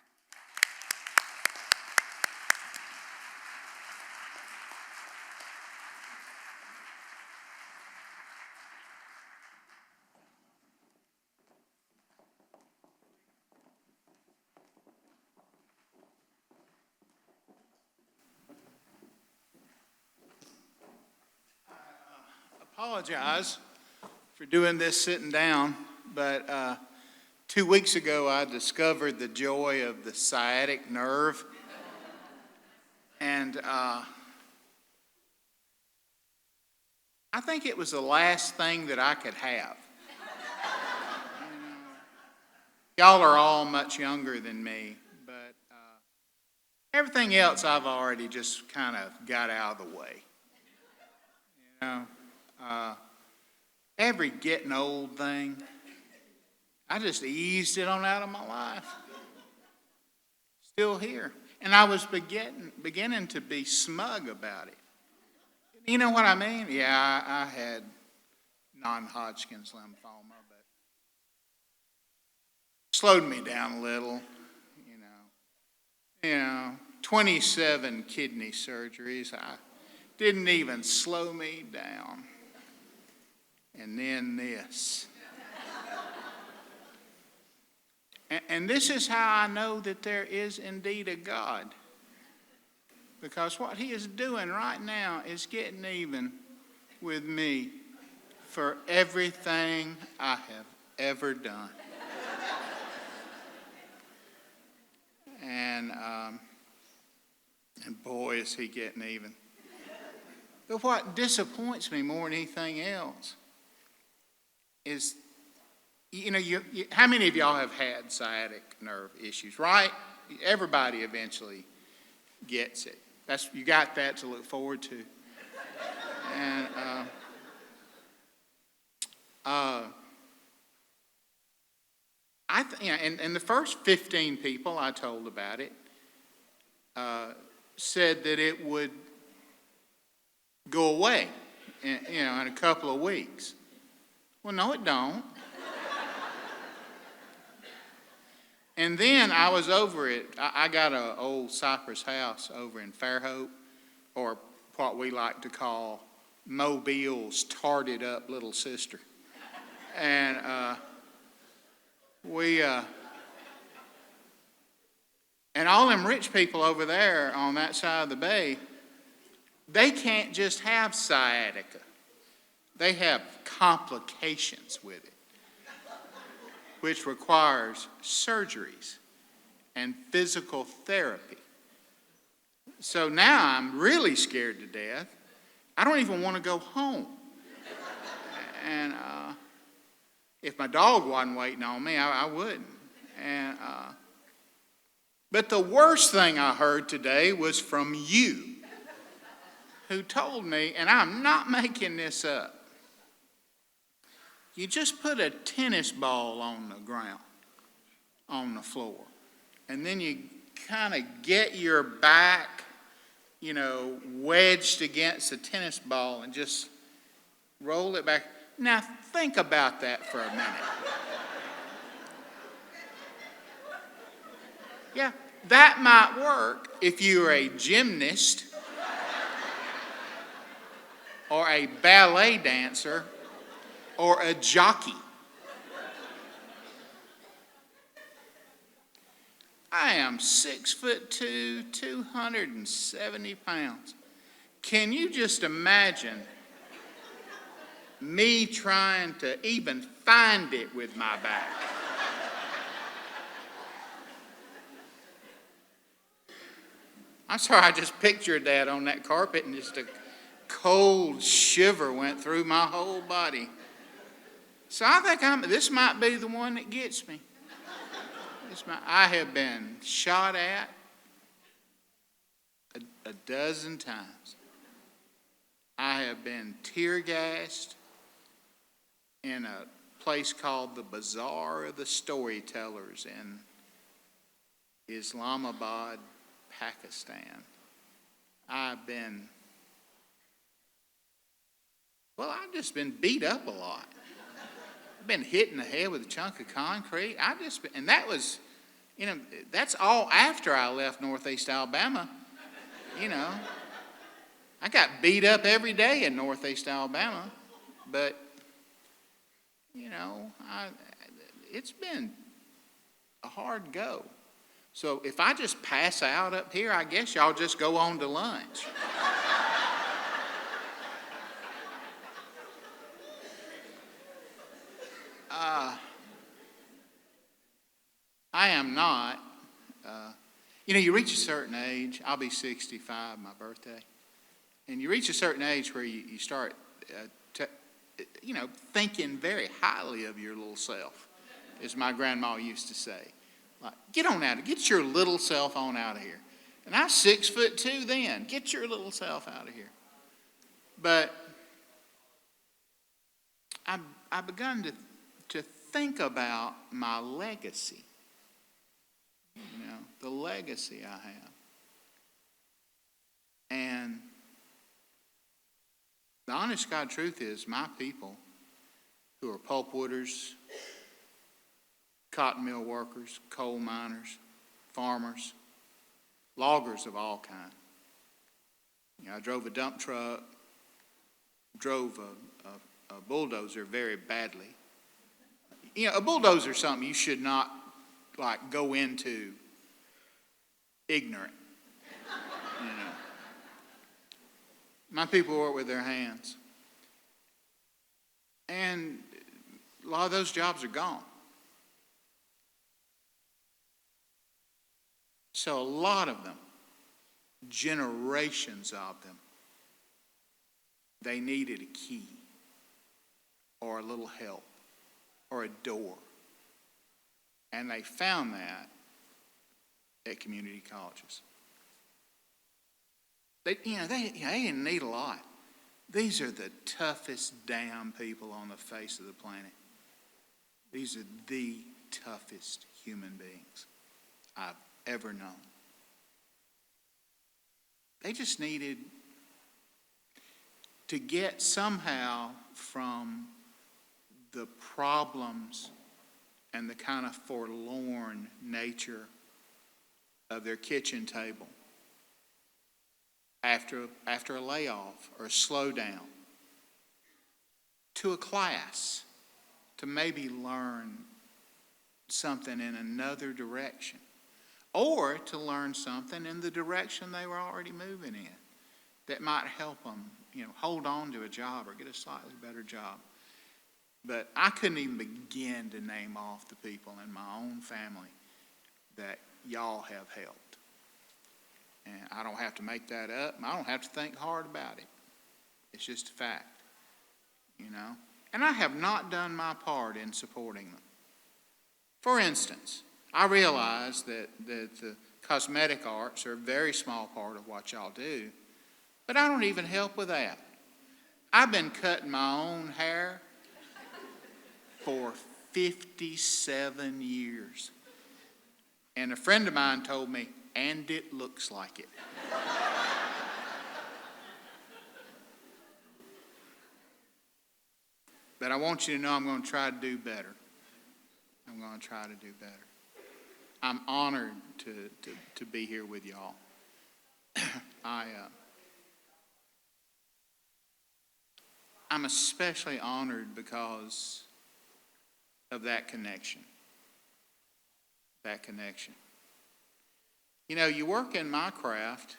Apologize for doing this sitting down, but 2 weeks ago I discovered the joy of the sciatic nerve, and I think it was the last thing that I could have. Y'all are all much younger than me, but everything else I've already just kind of got out of the way. You know, every getting old thing, I just eased it on out of my life. Still here. And I was beginning to be smug about it. You know what I mean? Yeah, I had non-Hodgkin's lymphoma, but slowed me down a little, you know, 27 kidney surgeries. I didn't even slow me down. And then this. And this is how I know that there is indeed a God. Because what he is doing right now is getting even with me for everything I have ever done. And boy, is he getting even. But what disappoints me more than anything else is, you know, how many of y'all have had sciatic nerve issues, right? Everybody eventually gets it. You got that to look forward to. And and the first 15 people I told about it said that it would go away, in a couple of weeks. Well, no, it don't. And then I was over it. I got an old Cypress house over in Fairhope, or what we like to call Mobile's tarted up little sister. And and all them rich people over there on that side of the bay, they can't just have sciatica. They have complications with it, which requires surgeries and physical therapy. So now I'm really scared to death. I don't even want to go home. And if my dog wasn't waiting on me, I wouldn't. And but the worst thing I heard today was from you, who told me, and I'm not making this up, you just put a tennis ball on the ground, on the floor, and then you kind of get your back, wedged against the tennis ball and just roll it back. Now think about that for a minute. Yeah, that might work if you're a gymnast or a ballet dancer or a jockey. I am 6'2", 270 pounds. Can you just imagine me trying to even find it with my back? I'm sorry, I just pictured that on that carpet and just a cold shiver went through my whole body. So I think this might be the one that gets me. I have been shot at a dozen times. I have been tear gassed in a place called the Bazaar of the Storytellers in Islamabad, Pakistan. I've just been beat up a lot. been hit in the head with a chunk of concrete. And that was, that's all after I left Northeast Alabama. I got beat up every day in Northeast Alabama, but, it's been a hard go. So if I just pass out up here, I guess y'all just go on to lunch. I am not. You reach a certain age. I'll be 65, my birthday. And you reach a certain age where you start, thinking very highly of your little self, as my grandma used to say. Like, get your little self on out of here. And I was 6'2" then. Get your little self out of here. But I've begun to think about my legacy. The legacy I have. And the honest God truth is, my people who are pulpwooders, cotton mill workers, coal miners, farmers, loggers of all kinds. I drove a dump truck, drove a bulldozer very badly. A bulldozer is something you should not go into ignorant. My people work with their hands. And a lot of those jobs are gone. So a lot of them, generations of them, they needed a key or a little help or a door. And they found that at community colleges. They didn't need a lot. These are the toughest damn people on the face of the planet. These are the toughest human beings I've ever known. They just needed to get somehow from the problems and the kind of forlorn nature of their kitchen table after a layoff or a slowdown to a class to maybe learn something in another direction, or to learn something in the direction they were already moving in that might help them, hold on to a job or get a slightly better job. But I couldn't even begin to name off the people in my own family that y'all have helped. And I don't have to make that up. I don't have to think hard about it. It's just a fact, And I have not done my part in supporting them. For instance, I realize that the cosmetic arts are a very small part of what y'all do, but I don't even help with that. I've been cutting my own hair for 57 years. And a friend of mine told me, and it looks like it. But I want you to know I'm going to try to do better. I'm going to try to do better. I'm honored to be here with y'all. I'm especially honored because of that connection. That connection. You work in my craft.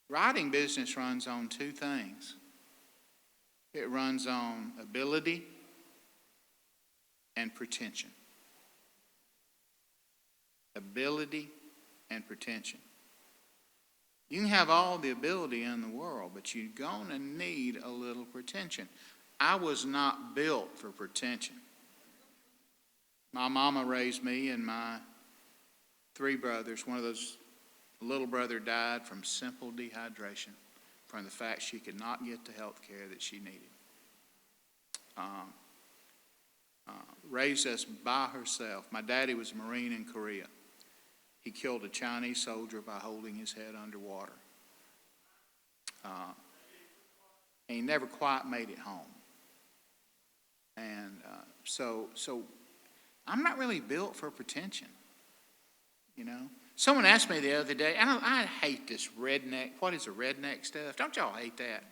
Writing business runs on two things. It runs on ability and pretension. Ability and pretension. You can have all the ability in the world, but you're going to need a little pretension. I was not built for pretension. My mama raised me and my 3 brothers. One of those, little brother died from simple dehydration from the fact she could not get the health care that she needed. Raised us by herself. My daddy was a Marine in Korea. He killed a Chinese soldier by holding his head underwater. And he never quite made it home. And so I'm not really built for pretension, you know. Someone asked me the other day, and I hate this redneck. What is a redneck stuff? Don't y'all hate that?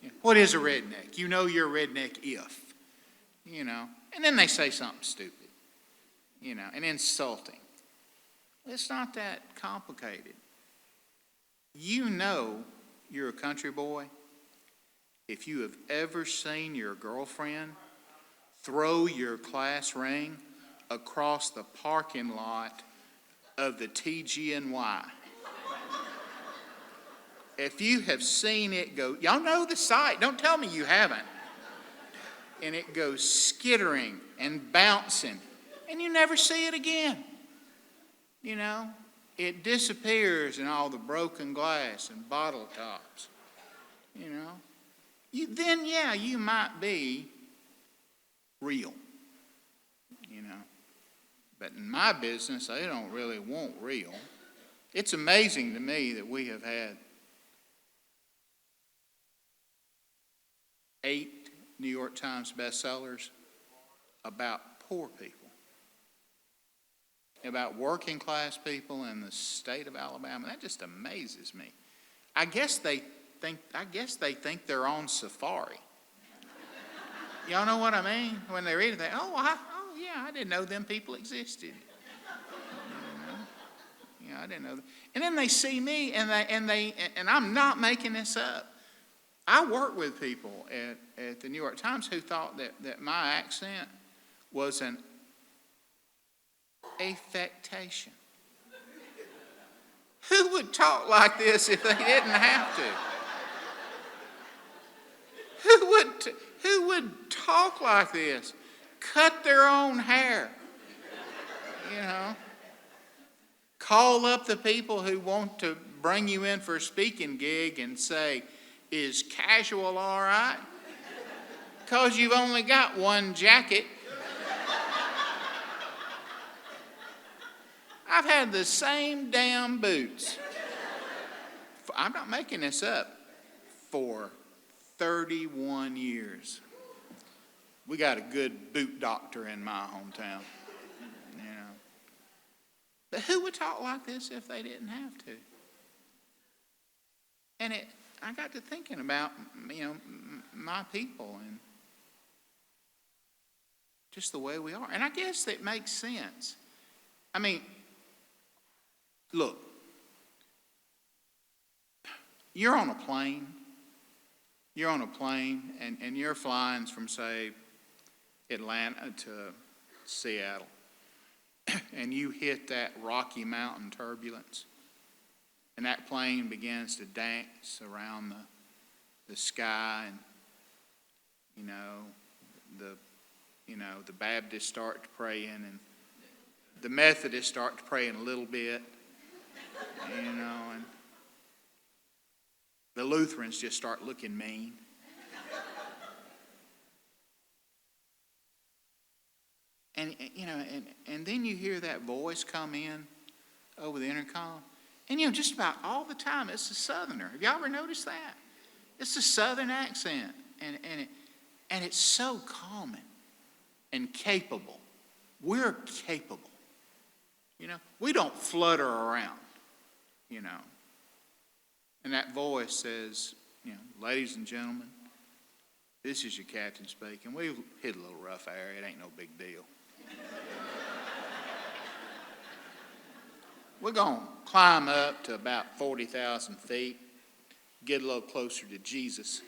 You know, what is a redneck? You know you're a redneck if, you know. And then they say something stupid, you know, and insulting. It's not that complicated. You know you're a country boy if you have ever seen your girlfriend throw your class ring across the parking lot of the TGNY. If you have seen it go, y'all know the sight, don't tell me you haven't. And it goes skittering and bouncing, and you never see it again. You know, it disappears in all the broken glass and bottle tops. You know, then you might be real, you know. But in my business, they don't really want real. It's amazing to me that we have had 8 New York Times bestsellers about poor people, about working class people in the state of Alabama. That just amazes me. I guess they think they're on safari. Y'all know what I mean? When they read it, I didn't know them people existed. You know? I didn't know that. And then they see me, and I'm not making this up. I work with people at the New York Times who thought that my accent was an affectation. Who would talk like this if they didn't have to? Who would talk like this? Cut their own hair, you know? Call up the people who want to bring you in for a speaking gig and say, is casual all right? Because you've only got one jacket. I've had the same damn boots. I'm not making this up. For 31 years. We got a good boot doctor in my hometown. You know. But who would talk like this if they didn't have to? And I got to thinking about, you know, my people and just the way we are. And I guess that makes sense. I mean, look, you're on a plane. You're on a plane and you're flying from, say, Atlanta to Seattle. And you hit that Rocky Mountain turbulence. And that plane begins to dance around the sky, and the Baptists start to praying, and the Methodists start to praying a little bit, and the Lutherans just start looking mean. And then you hear that voice come in over the intercom. And just about all the time it's a Southerner. Have y'all ever noticed that? It's a Southern accent. And it's so calming and capable. We're capable. We don't flutter around, And that voice says, ladies and gentlemen, this is your captain speaking. We've hit a little rough area. It ain't no big deal. We're going to climb up to about 40,000 feet, get a little closer to Jesus.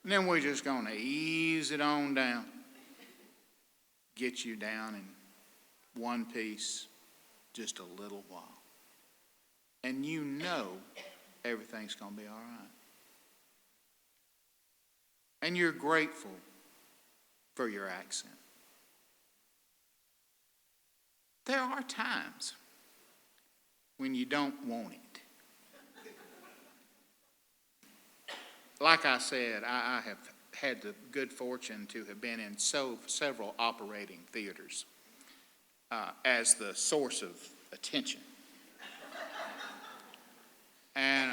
And then we're just going to ease it on down, get you down in one piece, just a little while. And everything's going to be all right. And you're grateful for your accent. There are times when you don't want it. Like I said, I have had the good fortune to have been in several operating theaters as the source of attention. And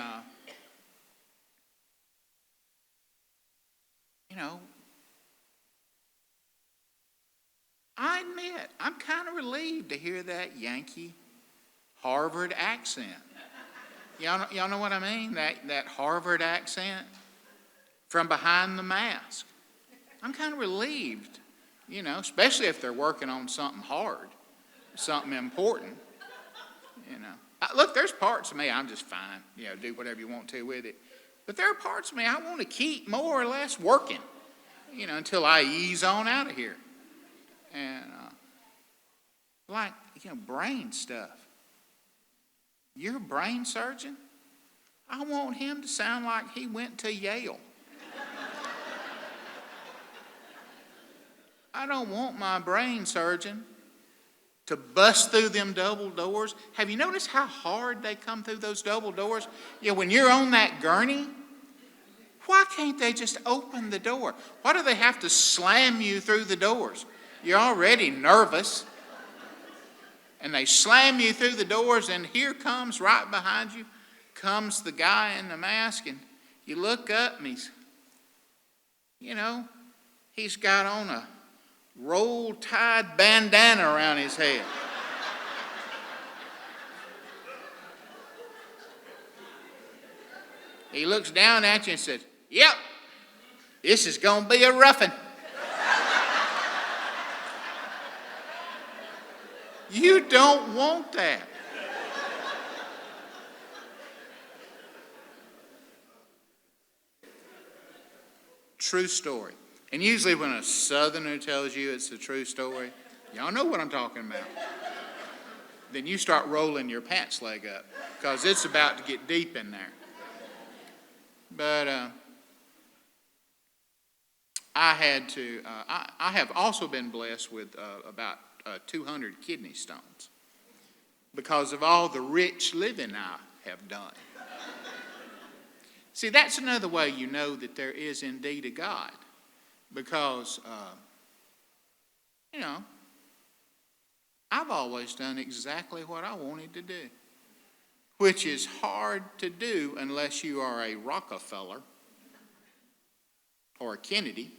you know, I admit, I'm kind of relieved to hear that Yankee Harvard accent. Y'all know what I mean? That Harvard accent from behind the mask. I'm kind of relieved, you know, especially if they're working on something hard, something important, you know. Look, there's parts of me, I'm just fine, you know, do whatever you want to with it. But there are parts of me I want to keep more or less working, you know, until I ease on out of here. And like, you know, brain stuff. You're a brain surgeon? I want him to sound like he went to Yale. I don't want my brain surgeon to bust through them double doors. Have you noticed how hard they come through those double doors? You know, when you're on that gurney, why can't they just open the door? Why do they have to slam you through the doors? You're already nervous. And they slam you through the doors, and here comes, right behind you, comes the guy in the mask, and you look up, and he's got on a roll-tied bandana around his head. He looks down at you and says, "Yep, this is going to be a roughing." You don't want that. True story. And usually when a Southerner tells you it's a true story, y'all know what I'm talking about. Then you start rolling your pants leg up because it's about to get deep in there. But I have also been blessed with about 200 kidney stones because of all the rich living I have done. See, that's another way you know that there is indeed a God, because, I've always done exactly what I wanted to do, which is hard to do unless you are a Rockefeller or a Kennedy.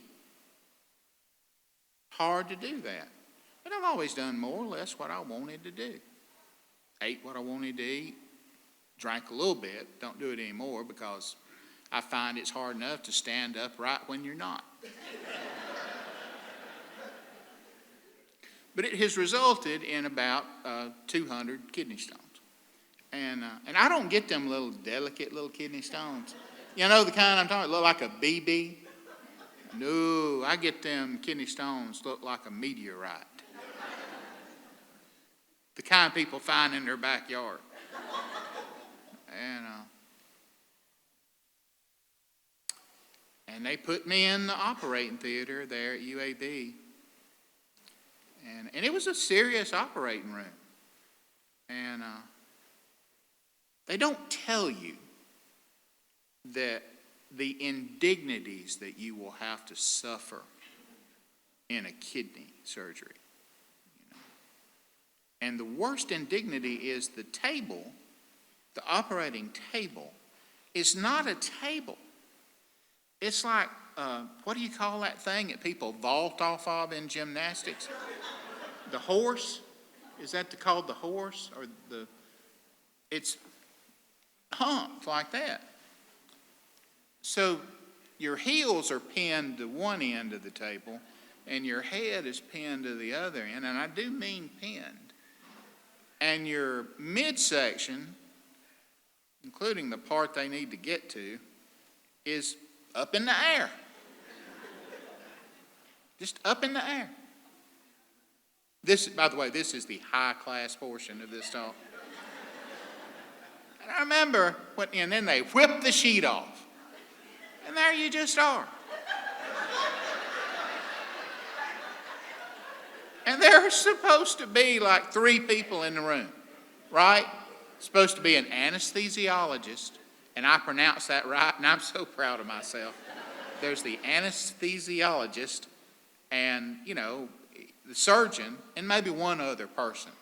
Hard to do that. But I've always done more or less what I wanted to do. Ate what I wanted to eat, drank a little bit, don't do it anymore because I find it's hard enough to stand upright when you're not. But it has resulted in about 200 kidney stones. And I don't get them little delicate little kidney stones. You know the kind I'm talking about, look like a BB? No, I get them kidney stones look like a meteorite. The kind people find in their backyard. And they put me in the operating theater there at UAB. And it was a serious operating room. And they don't tell you that the indignities that you will have to suffer in a kidney surgery. And the worst indignity is the table, the operating table, is not a table. It's like, what do you call that thing that people vault off of in gymnastics? The horse? Is that called the horse? Or it's humped like that. So your heels are pinned to one end of the table, and your head is pinned to the other end, and I do mean pinned. And your midsection, including the part they need to get to, is up in the air. Just up in the air. This, by the way, this is the high-class portion of this talk. And I remember, and then they whip the sheet off. And there you just are. And there are supposed to be like 3 people in the room, right? Supposed to be an anesthesiologist, and I pronounced that right, and I'm so proud of myself. There's the anesthesiologist and, the surgeon, and maybe one other person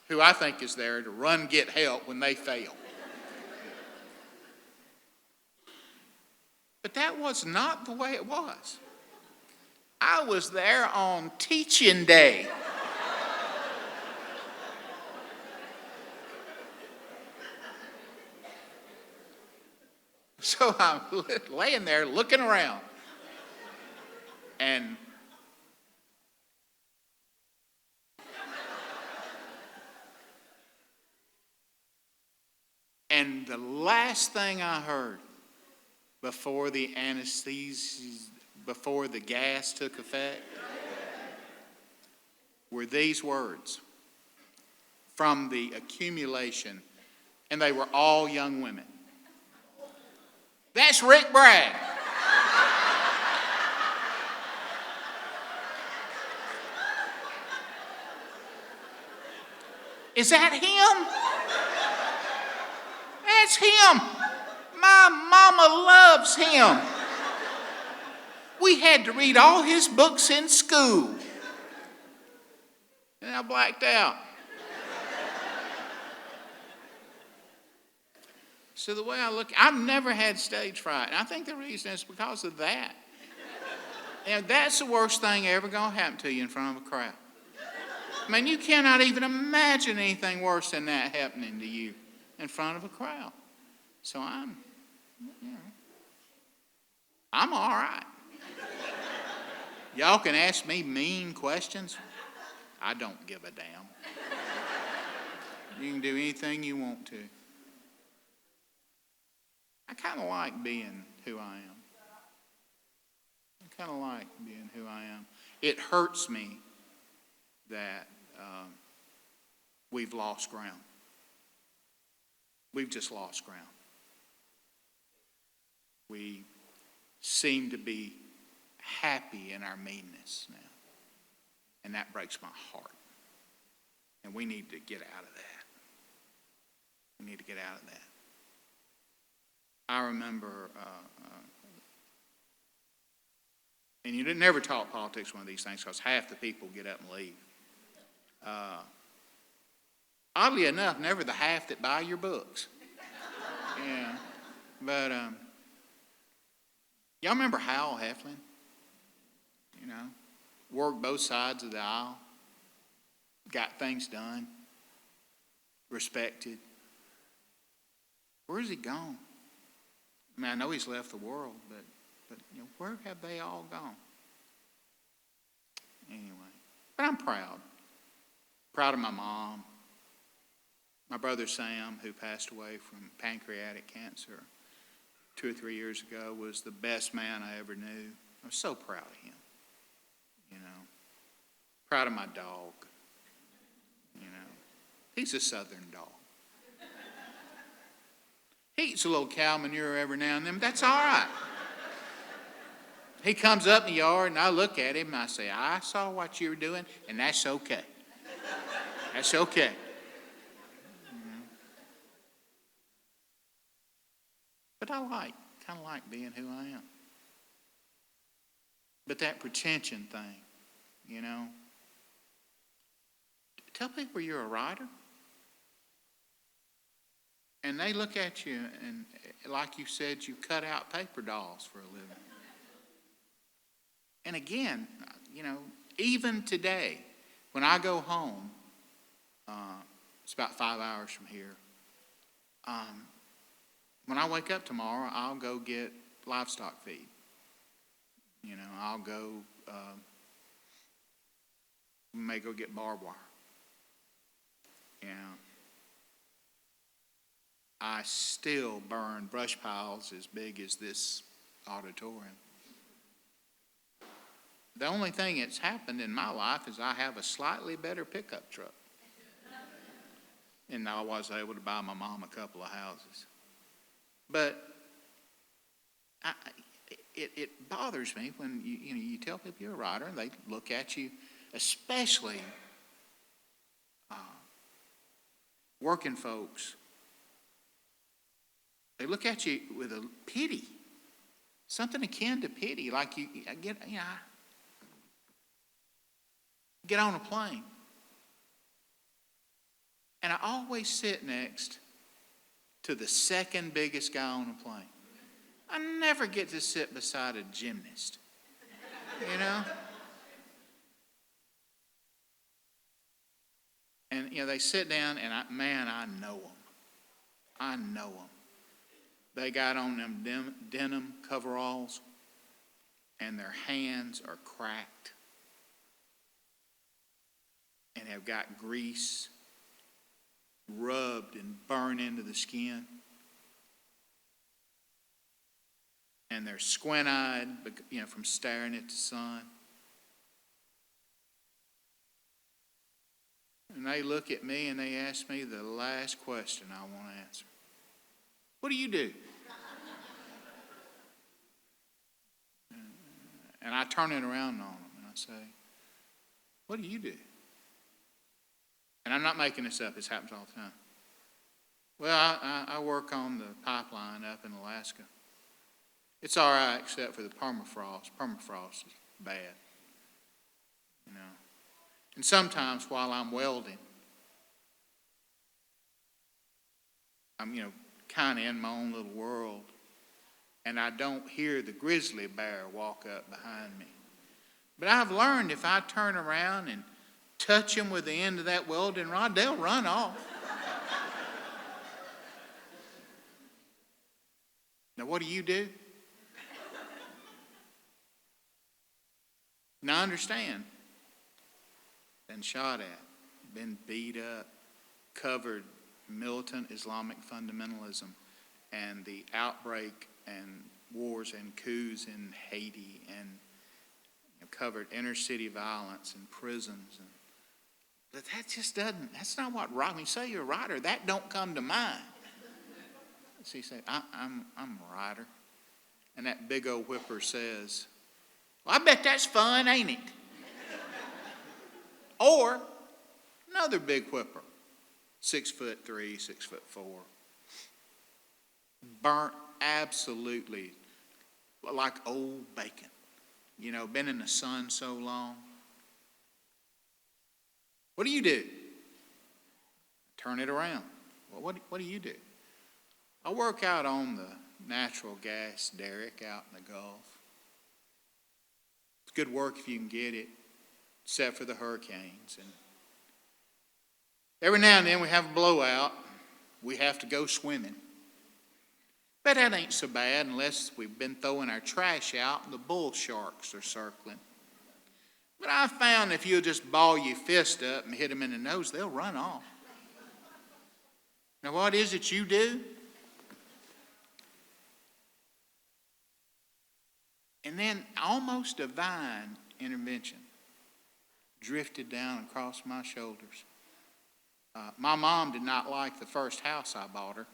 who I think is there to get help when they fail. But that was not the way it was. I was there on teaching day. So I'm laying there looking around. And the last thing I heard before the anesthesia, before the gas took effect, were these words from the accumulation, and they were all young women. That's Rick Bragg. Is that him? That's him. My mama loves him. We had to read all his books in school. And I blacked out. So the way I look, I've never had stage fright. And I think the reason is because of that. And that's the worst thing ever going to happen to you in front of a crowd. I mean, you cannot even imagine anything worse than that happening to you in front of a crowd. So I'm all right. Y'all can ask me mean questions. I don't give a damn. You can do anything you want to. I kind of like being who I am. I kind of like being who I am. It hurts me that we've lost ground. We've just lost ground. We seem to be happy in our meanness now. And that breaks my heart. And we need to get out of that. We need to get out of that. I remember, and you didn't never talk politics one of these things because half the people get up and leave. Oddly enough, never the half that buy your books. Yeah, but y'all remember Hal Heflin? You know, worked both sides of the aisle, got things done, respected. Where's he gone? I mean, I know he's left the world, but you know, where have they all gone? Anyway, but I'm proud. Proud of my mom. My brother Sam, who passed away from pancreatic cancer 2 or 3 years ago, was the best man I ever knew. I'm so proud of him. You know, proud of my dog. You know, he's a southern dog. He eats a little cow manure every now and then, but that's all right. He comes up in the yard, and I look at him, and I say, I saw what you were doing, and that's okay. That's okay. But I kind of like being who I am. But that pretension thing, you know. Tell people you're a writer. And they look at you and, like you said, you cut out paper dolls for a living. And again, you know, even today, when I go home, it's about 5 hours from here. When I wake up tomorrow, I'll go get livestock feed. You know, I'll go, may go get barbed wire. You know, I still burn brush piles as big as this auditorium. The only thing that's happened in my life is I have a slightly better pickup truck. And I was able to buy my mom a couple of houses. But it bothers me when you tell people you're a writer and they look at you, especially working folks. They look at you with a pity, something akin to pity, like I get on a plane, and I always sit next to the second biggest guy on the plane. I never get to sit beside a gymnast, you know. And, they sit down, and I know them. I know them. They got on them denim coveralls, and their hands are cracked, and have got grease rubbed and burned into the skin. And they're squint-eyed, from staring at the sun. And they look at me and they ask me the last question I want to answer. What do you do? And I turn it around on them and I say, what do you do? And I'm not making this up. This happens all the time. Well, I work on the pipeline up in Alaska. It's all right except for the permafrost. Permafrost is bad, And sometimes while I'm welding, I'm, kind of in my own little world, and I don't hear the grizzly bear walk up behind me. But I've learned if I turn around and touch them with the end of that welding rod, they'll run off. Now, what do you do? Now, understand, been shot at, been beat up, covered militant Islamic fundamentalism and the outbreak and wars and coups in Haiti, and covered inner city violence and prisons. But that just doesn't, that's not what rock. When you say you're a writer, that don't come to mind. So you say, I'm a writer. And that big old whipper says, well, I bet that's fun, ain't it? Or another big whipper, 6'3", 6'4", burnt absolutely like old bacon. Been in the sun so long. What do you do? Turn it around. Well, what do you do? I work out on the natural gas derrick out in the Gulf. It's good work if you can get it, except for the hurricanes. And every now and then we have a blowout. We have to go swimming. But that ain't so bad unless we've been throwing our trash out and the bull sharks are circling. But I found if you'll just ball your fist up and hit them in the nose, they'll run off. Now, what is it you do? And then almost divine intervention drifted down across my shoulders. My mom did not like the first house I bought her.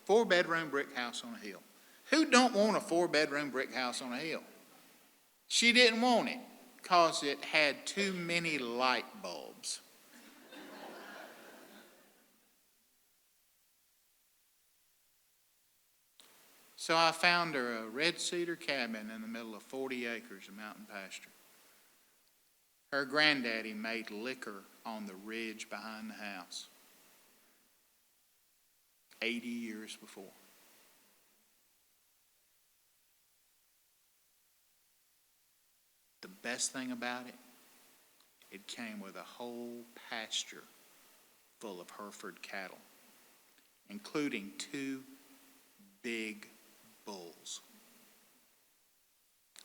4-bedroom brick house on a hill. Who don't want a 4-bedroom brick house on a hill? She didn't want it because it had too many light bulbs. So I found her a red cedar cabin in the middle of 40 acres of mountain pasture. Her granddaddy made liquor on the ridge behind the house 80 years before. The best thing about it, it came with a whole pasture full of Hereford cattle, including 2 big bulls.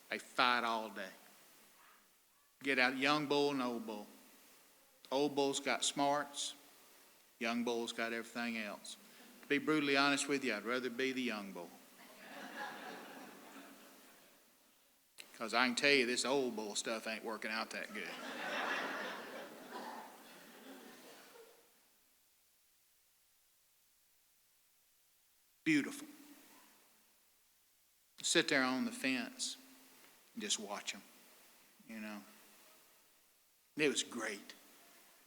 They fight all day. Get out a young bull and old bull. Old bull's got smarts. Young bull's got everything else. To be brutally honest with you, I'd rather be the young bull. Because I can tell you this old bull stuff ain't working out that good. Beautiful. Sit there on the fence and just watch them, And it was great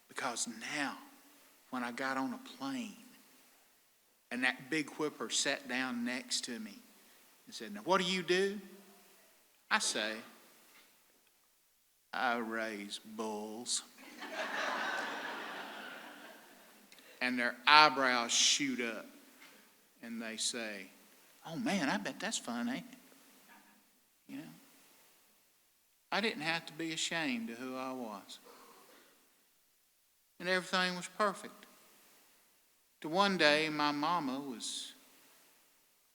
because now when I got on a plane and that big whipper sat down next to me and said, now what do you do? I say, I raise bulls. And their eyebrows shoot up and they say, oh man, I bet that's fun, ain't it? I didn't have to be ashamed of who I was. and everything was perfect. To one day, my mama was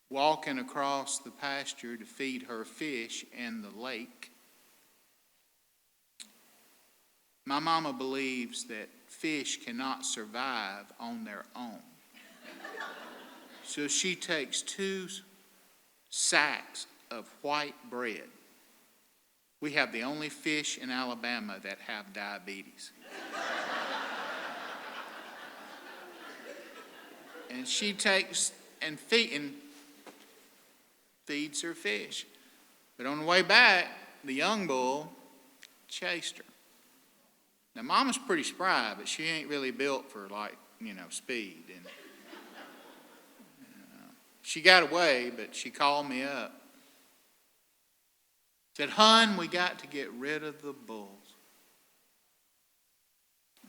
walking across the pasture to feed her fish in the lake. My mama believes that fish cannot survive on their own. So she takes 2 sacks of white bread. We have the only fish in Alabama that have diabetes. And she takes and feeds her fish. But on the way back, the young bull chased her. Now, Mama's pretty spry, but she ain't really built for, speed. And she got away, but she called me up. Said, "Hun, we got to get rid of the bulls."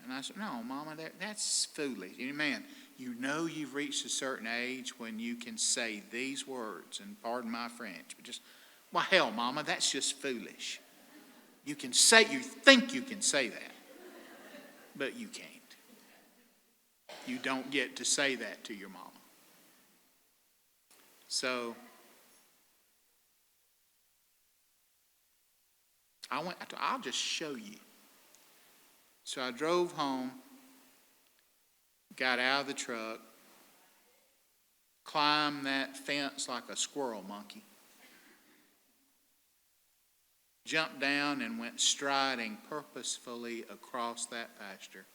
And I said, "No, Mama, that's foolish." Man, you know you've reached a certain age when you can say these words, and pardon my French, but well, hell, Mama, that's just foolish. You think you can say that, but you can't. You don't get to say that to your mama. So I'll just show you. So I drove home, got out of the truck, climbed that fence like a squirrel monkey, jumped down and went striding purposefully across that pasture.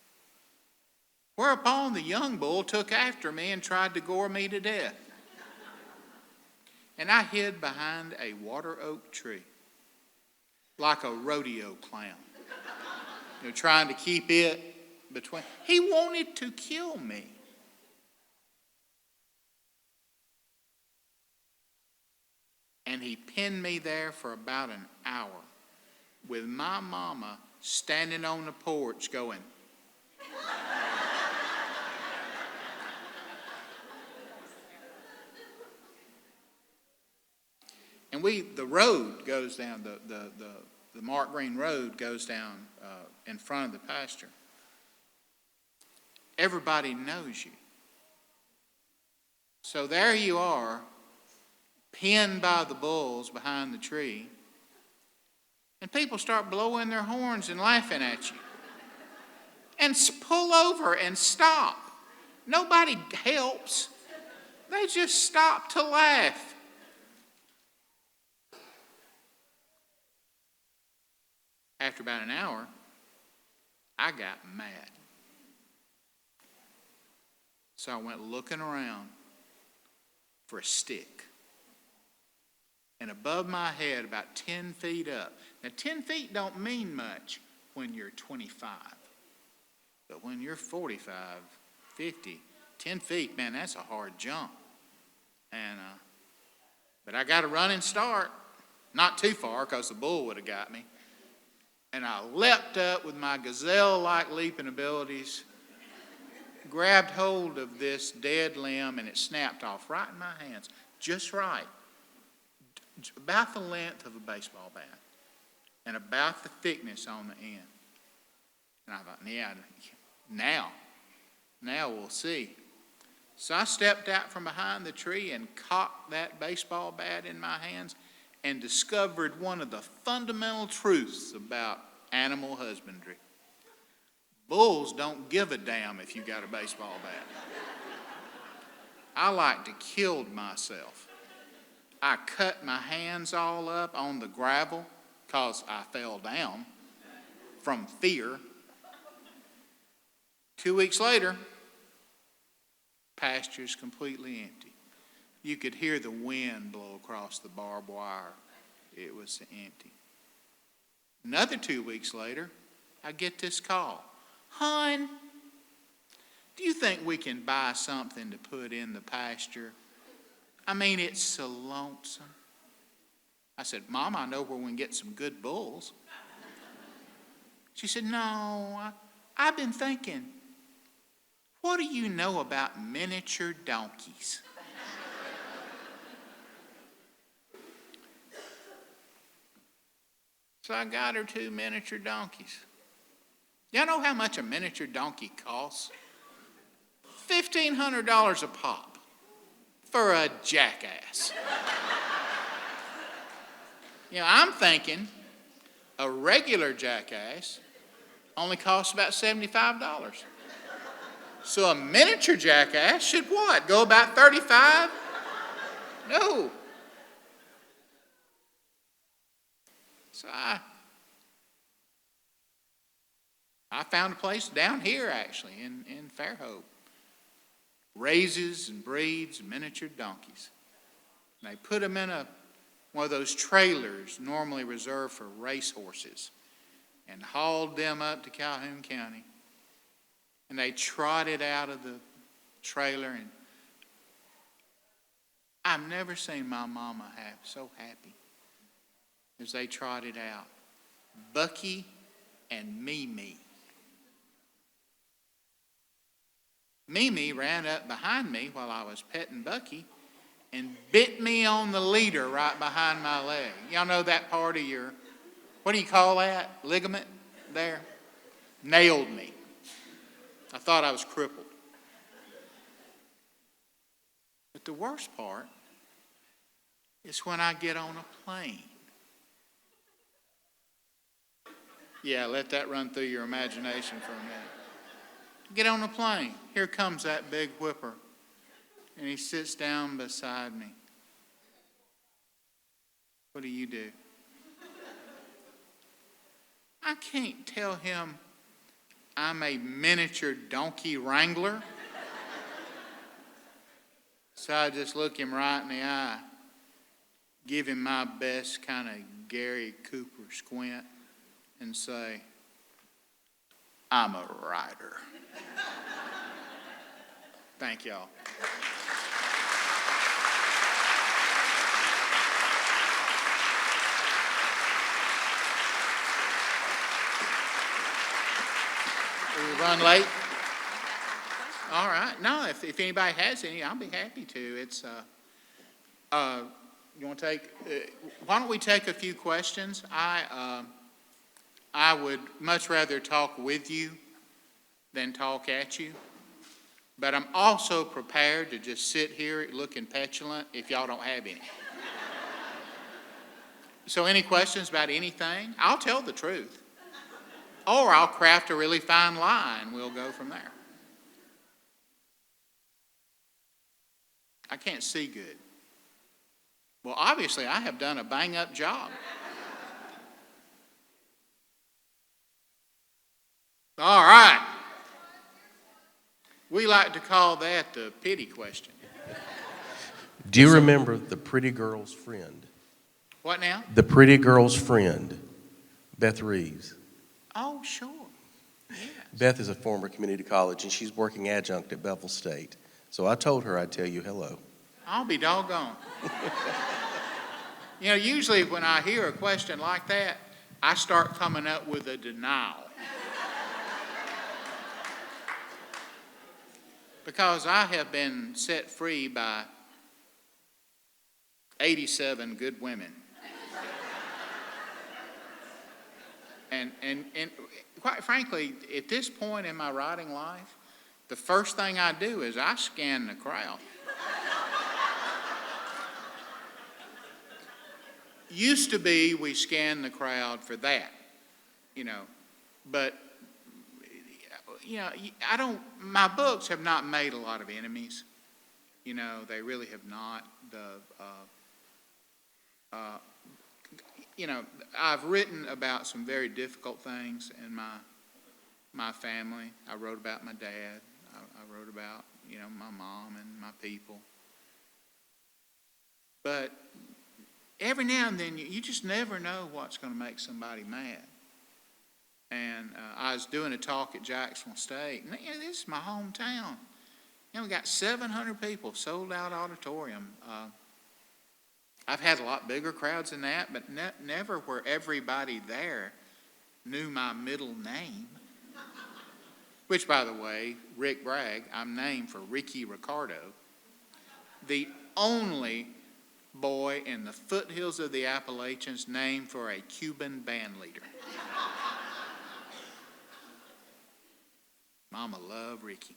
Whereupon the young bull took after me and tried to gore me to death. And I hid behind a water oak tree like a rodeo clown, trying to keep it between. He wanted to kill me. And he pinned me there for about an hour with my mama standing on the porch going, and the road goes down, the Mark Green Road goes down in front of the pasture. Everybody knows you. So there you are, pinned by the bulls behind the tree, and people start blowing their horns and laughing at you. And pull over and stop. Nobody helps. They just stop to laugh. After about an hour, I got mad. So I went looking around for a stick. And above my head, about 10 feet up. Now, 10 feet don't mean much when you're 25. But when you're 45, 50, 10 feet, man, that's a hard jump. And but I got a running start. Not too far, because the bull would have got me. And I leapt up with my gazelle-like leaping abilities, grabbed hold of this dead limb, and it snapped off right in my hands, just right, about the length of a baseball bat, and about the thickness on the end. And I thought, yeah, now we'll see. So I stepped out from behind the tree and cocked that baseball bat in my hands and discovered one of the fundamental truths about animal husbandry. Bulls don't give a damn if you got a baseball bat. I like to kill myself. I cut my hands all up on the gravel because I fell down from fear. 2 weeks later, pasture's completely empty. You could hear the wind blow across the barbed wire. It was empty. Another 2 weeks later, I get this call. "Hon, do you think we can buy something to put in the pasture? I mean, it's so lonesome." I said, "Mom, I know where we can get some good bulls." She said, "No, I've been thinking, what do you know about miniature donkeys?" So I got her 2 miniature donkeys. Y'all know how much a miniature donkey costs? $1,500 a pop for a jackass. You know, I'm thinking a regular jackass only costs about $75. So a miniature jackass should what? Go about $35? No. So I found a place down here, actually, in Fairhope. Raises and breeds miniature donkeys. And they put them in one of those trailers normally reserved for racehorses and hauled them up to Calhoun County. And they trotted out of the trailer, and I've never seen my mama so happy as they trotted out. Bucky and Mimi. Mimi ran up behind me while I was petting Bucky and bit me on the leader right behind my leg. Y'all know that part of your, what do you call that? Ligament there? Nailed me. I thought I was crippled. But the worst part is when I get on a plane. Yeah, let that run through your imagination for a minute. Get on a plane. Here comes that big whipper. And he sits down beside me. What do? I can't tell him I'm a miniature donkey wrangler. So I just look him right in the eye, give him my best kind of Gary Cooper squint, and say, I'm a rider. Thank y'all. Will we run late? All right. No, if anybody has any, I'll be happy to. It's, you want to take, why don't we take a few questions? I would much rather talk with you than talk at you. But I'm also prepared to just sit here looking petulant if y'all don't have any. So any questions about anything? I'll tell the truth. Or I'll craft a really fine lie and we'll go from there. I can't see good. Well, obviously I have done a bang-up job. All right. We like to call that the pity question. Do you remember the pretty girl's friend? What now? The pretty girl's friend, Beth Reeves. Oh, sure. Yes. Beth is a former community college, and she's working adjunct at Bevel State. So I told her I'd tell you hello. I'll be doggone. You know, usually when I hear a question like that, I start coming up with a denial. Because I have been set free by 87 good women. And quite frankly, at this point in my writing life, the first thing I do is I scan the crowd. Used to be we scanned the crowd for that, you know, but you know, my books have not made a lot of enemies. You know, they really have not. You know, I've written about some very difficult things in my family. I wrote about my dad. I wrote about, you know, my mom and my people. But every now and then, you just never know what's going to make somebody mad. And I was doing a talk at Jacksonville State, and you know, this is my hometown. You know, we got 700 people, sold out auditorium. I've had a lot bigger crowds than that, but never where everybody there knew my middle name. Which, by the way, Rick Bragg, I'm named for Ricky Ricardo, the only boy in the foothills of the Appalachians named for a Cuban band leader. Mama loved Ricky.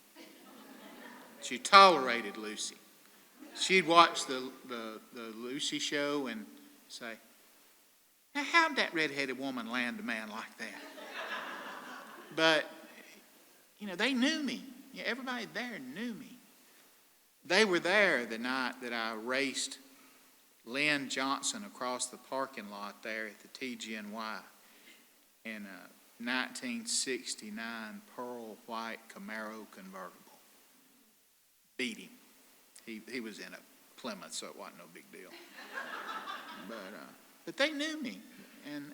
She tolerated Lucy. She'd watch the Lucy show and say, "Now, how'd that redheaded woman land a man like that?" But, they knew me. Everybody there knew me. They were there the night that I raced Lynn Johnson across the parking lot there at the TGNY in a 1969 pearl white Camaro convertible. Beat him. He was in a Plymouth, so it wasn't no big deal. But they knew me, and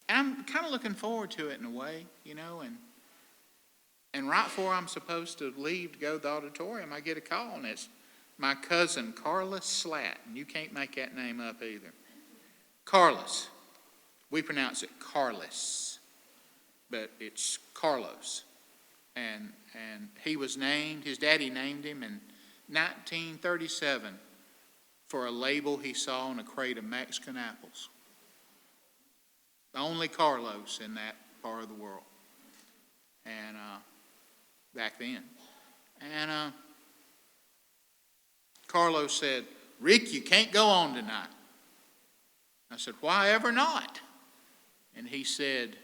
I'm kind of looking forward to it in a way, and right before I'm supposed to leave to go to the auditorium, I get a call, and it's my cousin Carlos Slatt, and you can't make that name up either. Carlos. We pronounce it Carlos, but it's Carlos. And he was named, his daddy named him in 1937 for a label he saw on a crate of Mexican apples. Only Carlos in that part of the world. And back then. And Carlos said, "Rick, you can't go on tonight." I said, "Why ever not?" And he said,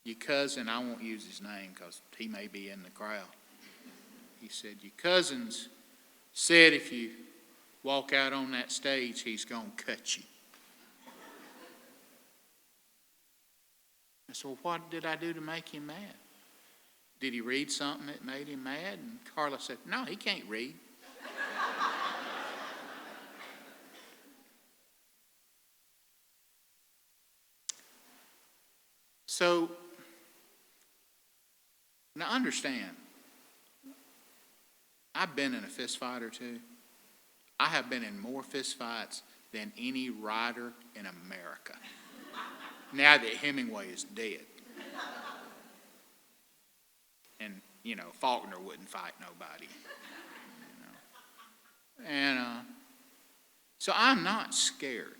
"Your cousin," I won't use his name because he may be in the crowd. He said, "Your cousin's said if you walk out on that stage, he's going to cut you." I said, "Well, what did I do to make him mad? Did he read something that made him mad?" And Carla said, "No, he can't read." So, now understand, I've been in a fist fight or two. I have been in more fist fights than any writer in America, now that Hemingway is dead. And, Faulkner wouldn't fight nobody. And so I'm not scared.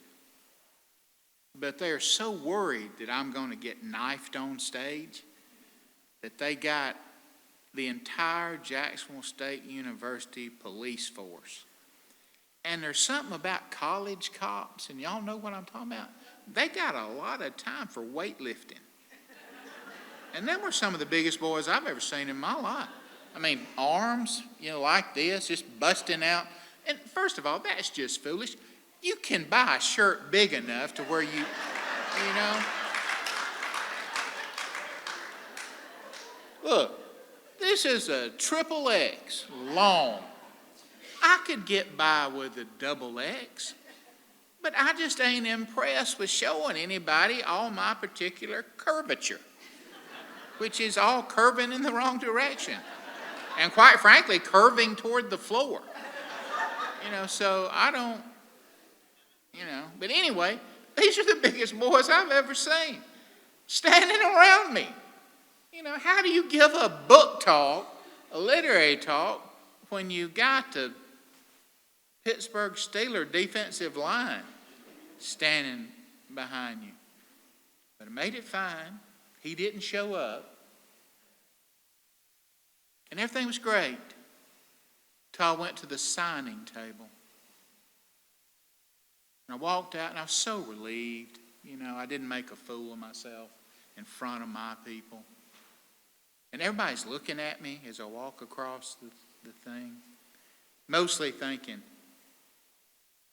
But they're so worried that I'm going to get knifed on stage that they got the entire Jacksonville State University police force. And there's something about college cops, and y'all know what I'm talking about. They got a lot of time for weightlifting. And them were some of the biggest boys I've ever seen in my life. I mean, arms, like this, just busting out. And first of all, that's just foolish. You can buy a shirt big enough to where you. Look, this is a XXX long. I could get by with a XX, but I just ain't impressed with showing anybody all my particular curvature, which is all curving in the wrong direction. And quite frankly, curving toward the floor. So I don't. But anyway, these are the biggest boys I've ever seen, standing around me. How do you give a book talk, a literary talk, when you got the Pittsburgh Steelers defensive line standing behind you? But I made it fine. He didn't show up. And everything was great till I went to the signing table. And I walked out, and I was so relieved. I didn't make a fool of myself in front of my people. And everybody's looking at me as I walk across the thing, mostly thinking,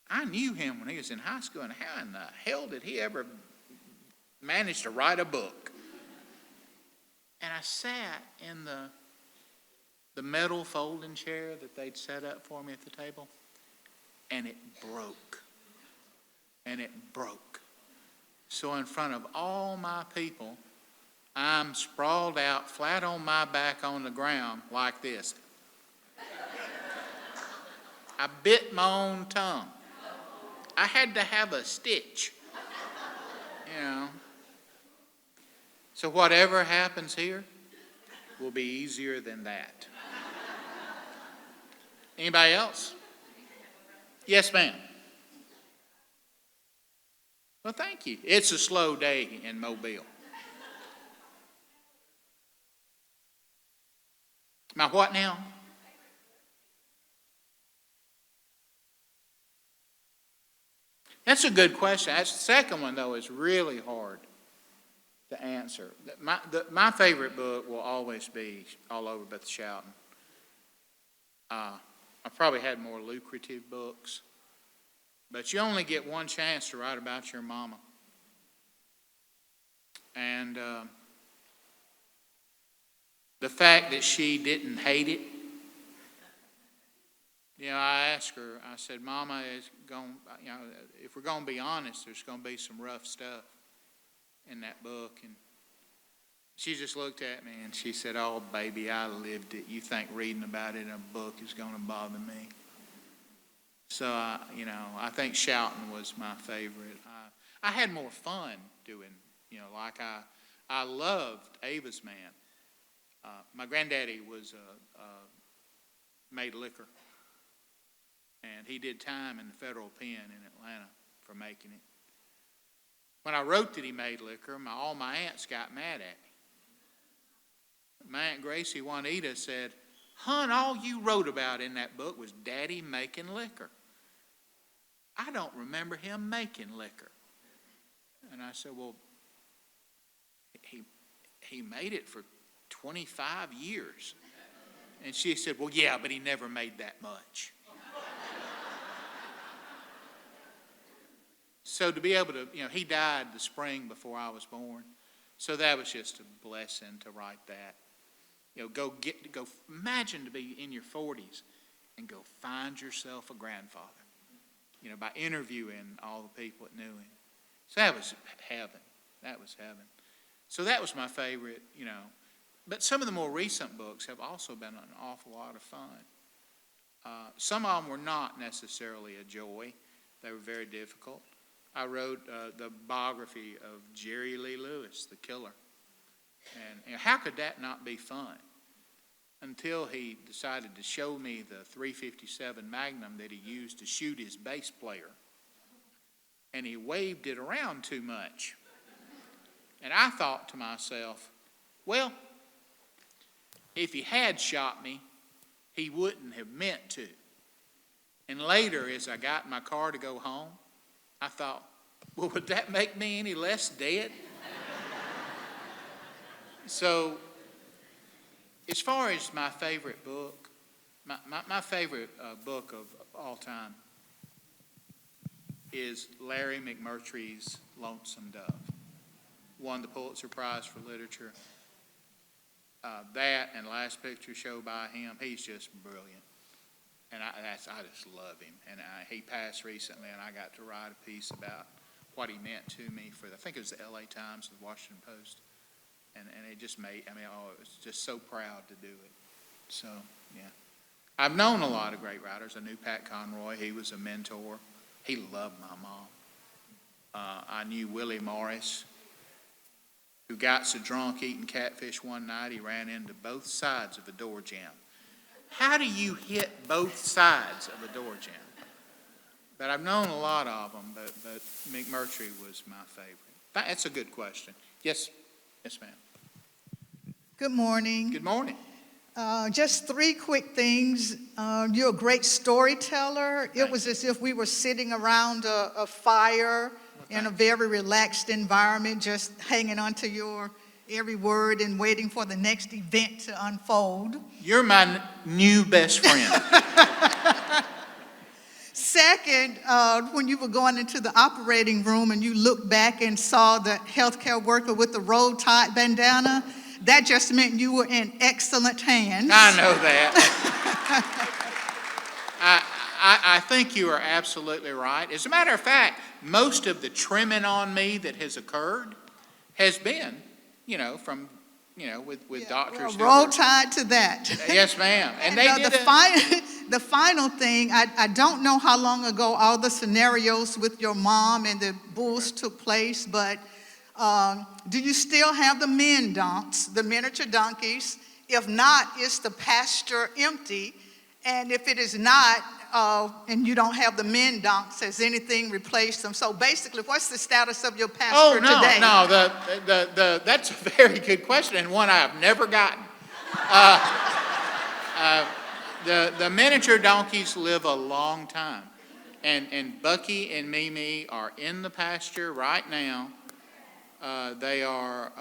I knew him when he was in high school, and how in the hell did he ever manage to write a book? And I sat in the metal folding chair that they'd set up for me at the table, and it broke. And it broke. So in front of all my people, I'm sprawled out flat on my back on the ground like this. I bit my own tongue. I had to have a stitch. So whatever happens here will be easier than that. Anybody else? Yes, ma'am. Well, thank you. It's a slow day in Mobile. My what now? That's a good question. That second one, though, is really hard to answer. My favorite book will always be All Over But the Shouting. I've probably had more lucrative books, but you only get one chance to write about your mama. And the fact that she didn't hate it, I asked her, I said, Mama, if we're going to be honest, there's going to be some rough stuff in that book. And she just looked at me and she said, oh, baby, I lived it. You think reading about it in a book is going to bother me? So, I think shouting was my favorite. I had more fun doing, like I loved Ava's Man. My granddaddy made liquor. And he did time in the federal pen in Atlanta for making it. When I wrote that he made liquor, all my aunts got mad at me. My Aunt Gracie Juanita said, Hon, all you wrote about in that book was Daddy making liquor. I don't remember him making liquor. And I said, well, he made it for 25 years. And she said, well, yeah, but he never made that much. So to be able to, he died the spring before I was born. So that was just a blessing to write that. Imagine to be in your 40s and go find yourself a grandfather, by interviewing all the people that knew him. So that was heaven. That was heaven. So that was my favorite, But some of the more recent books have also been an awful lot of fun. Some of them were not necessarily a joy. They were very difficult. I wrote the biography of Jerry Lee Lewis, the killer. And how could that not be fun? Until he decided to show me the .357 Magnum that he used to shoot his bass player. And he waved it around too much. And I thought to myself, well, if he had shot me, he wouldn't have meant to. And later, as I got in my car to go home, I thought, well, would that make me any less dead? So, as far as my favorite book, my favorite book of all time is Larry McMurtry's Lonesome Dove. Won the Pulitzer Prize for Literature. That and Last Picture Show by him, he's just brilliant. And I just love him. And he passed recently, and I got to write a piece about what he meant to me for, I think it was the LA Times, the Washington Post. And it just made, I was just so proud to do it. So, yeah. I've known a lot of great writers. I knew Pat Conroy. He was a mentor. He loved my mom. I knew Willie Morris, who got so drunk eating catfish one night, he ran into both sides of a door jamb. How do you hit both sides of a door jamb? But I've known a lot of them, but McMurtry was my favorite. That's a good question. Yes, ma'am. Good morning. Good morning. Just three quick things. You're a great storyteller. It was as if we were sitting around a fire in a very relaxed environment, just hanging on to your every word and waiting for the next event to unfold. You're my new best friend. Second, when you were going into the operating room and you looked back and saw the healthcare worker with the roll-tied bandana, that just meant you were in excellent hands. I know that. I think you are absolutely right. As a matter of fact, most of the trimming on me that has occurred has been, from, with doctors. Roll Tide to that. Yes, ma'am. And they did the final thing, I don't know how long ago all the scenarios with your mom and the bulls took place, but do you still have the men donks, the miniature donkeys? If not, is the pasture empty? And if it is not, and you don't have the men donks, has anything replaced them? So basically, what's the status of your pasture today? That's a very good question and one I've never gotten. The miniature donkeys live a long time. And Bucky and Mimi are in the pasture right now. They are,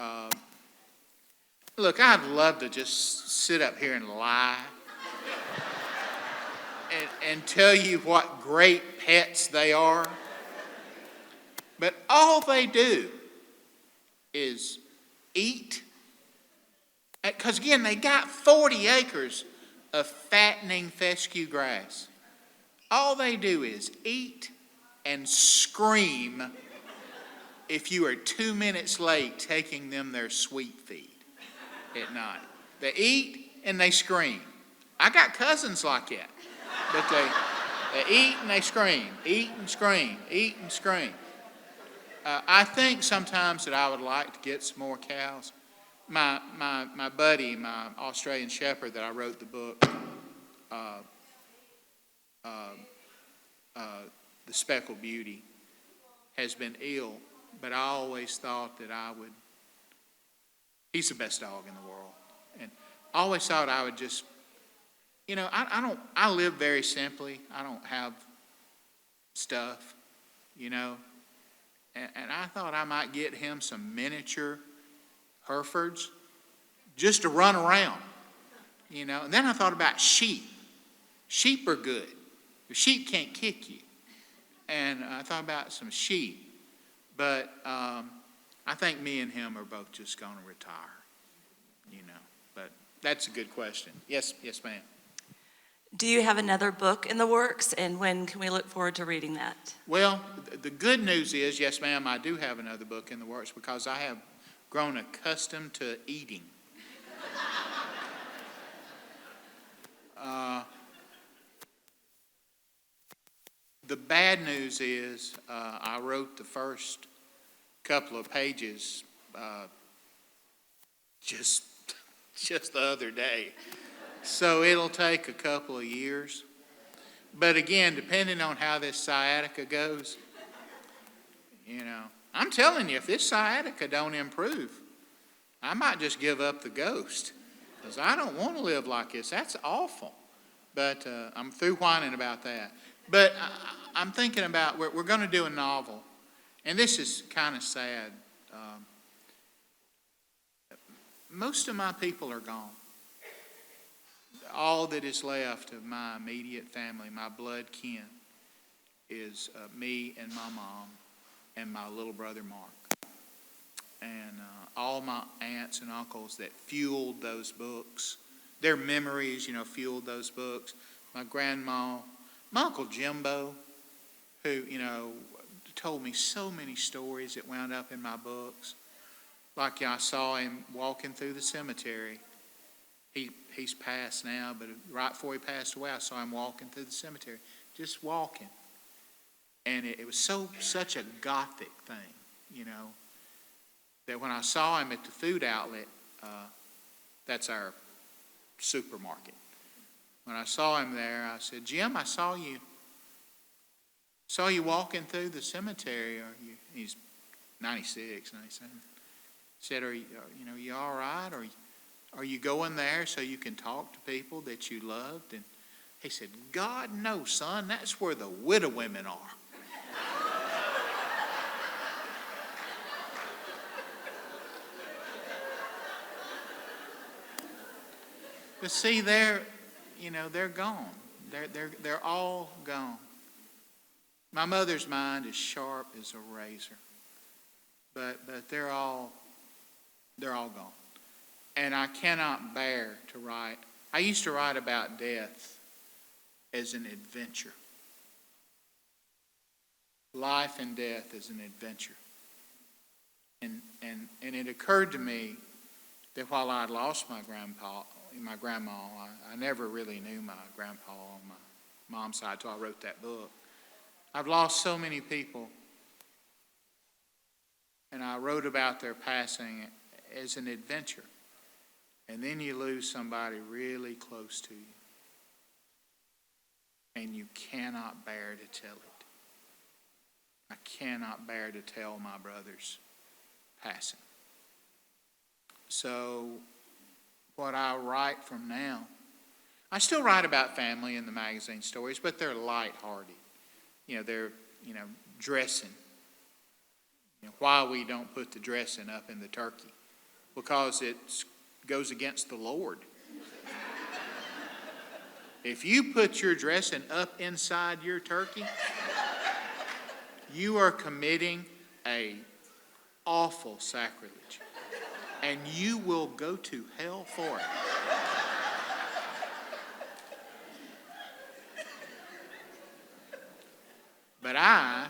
look, I'd love to just sit up here and lie and tell you what great pets they are. But all they do is eat. Because again, they got 40 acres of fattening fescue grass. All they do is eat and scream if you are 2 minutes late taking them their sweet feed at night. They eat and they scream. I got cousins like that. But they eat and they scream, eat and scream, eat and scream. I think sometimes that I would like to get some more cows. My buddy, my Australian Shepherd that I wrote the book, The Speckled Beauty, has been ill, but I always thought that he's the best dog in the world. And I always thought I would just, I live very simply. I don't have stuff, And I thought I might get him some miniature Herefords just to run around, And then I thought about sheep. Sheep are good. The sheep can't kick you. And I thought about some sheep. But I think me and him are both just going to retire, But that's a good question. Yes, ma'am. Do you have another book in the works, and when can we look forward to reading that? Well, the good news is, yes, ma'am, I do have another book in the works because I have grown accustomed to eating. The bad news is I wrote the first couple of pages just the other day. So it'll take a couple of years. But again, depending on how this sciatica goes, I'm telling you, if this sciatica don't improve, I might just give up the ghost because I don't want to live like this. That's awful. But I'm through whining about that. But I'm thinking about, we're going to do a novel, and this is kind of sad. Most of my people are gone. All that is left of my immediate family, my blood kin, is me and my mom and my little brother Mark. And all my aunts and uncles that fueled those books, their memories, fueled those books. My grandma, my Uncle Jimbo, who, told me so many stories that wound up in my books. Like I saw him walking through the cemetery. He's passed now, but right before he passed away, I saw him walking through the cemetery, just walking. And it was such a gothic thing, that when I saw him at the food outlet, that's our supermarket. When I saw him there, I said, "Jim, I saw you walking through the cemetery." He's 96, 97. I said, "Are you all right? Are you going there so you can talk to people that you loved?" And he said, "God, no, son, that's where the widow women are." But see, they're gone. They're all gone. My mother's mind is sharp as a razor, but they're all gone. And I cannot bear to write. I used to write about death as an adventure. Life and death is an adventure. And it occurred to me that while I had lost my grandma, I never really knew my grandpa on my mom's side until I wrote that book. I've lost so many people, and I wrote about their passing as an adventure. And then you lose somebody really close to you, and you cannot bear to tell it. I cannot bear to tell my brother's passing. So what I write from now, I still write about family in the magazine stories, but they're lighthearted. They're, dressing. Why we don't put the dressing up in the turkey? Because it goes against the Lord. If you put your dressing up inside your turkey, you are committing a awful sacrilege, and you will go to hell for it. But I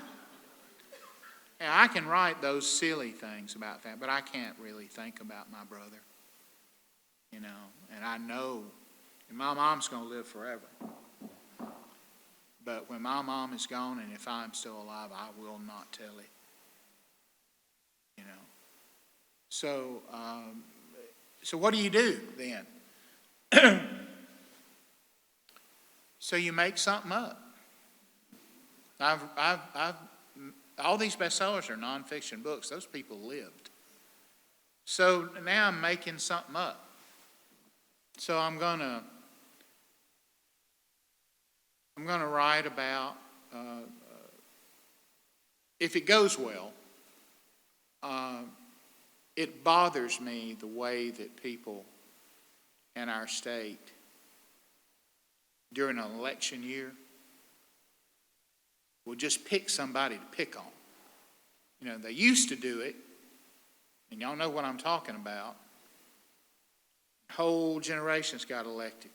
can write those silly things about that, but I can't really think about my brother, and I know, and my mom's going to live forever. But when my mom is gone, and if I'm still alive, I will not tell it. So, so what do you do then? So you make something up. All these bestsellers are nonfiction books. Those people lived. So now I'm making something up. So I'm gonna write about, if it goes well, it bothers me the way that people in our state during an election year will just pick somebody to pick on. They used to do it, and y'all know what I'm talking about. Whole generations got elected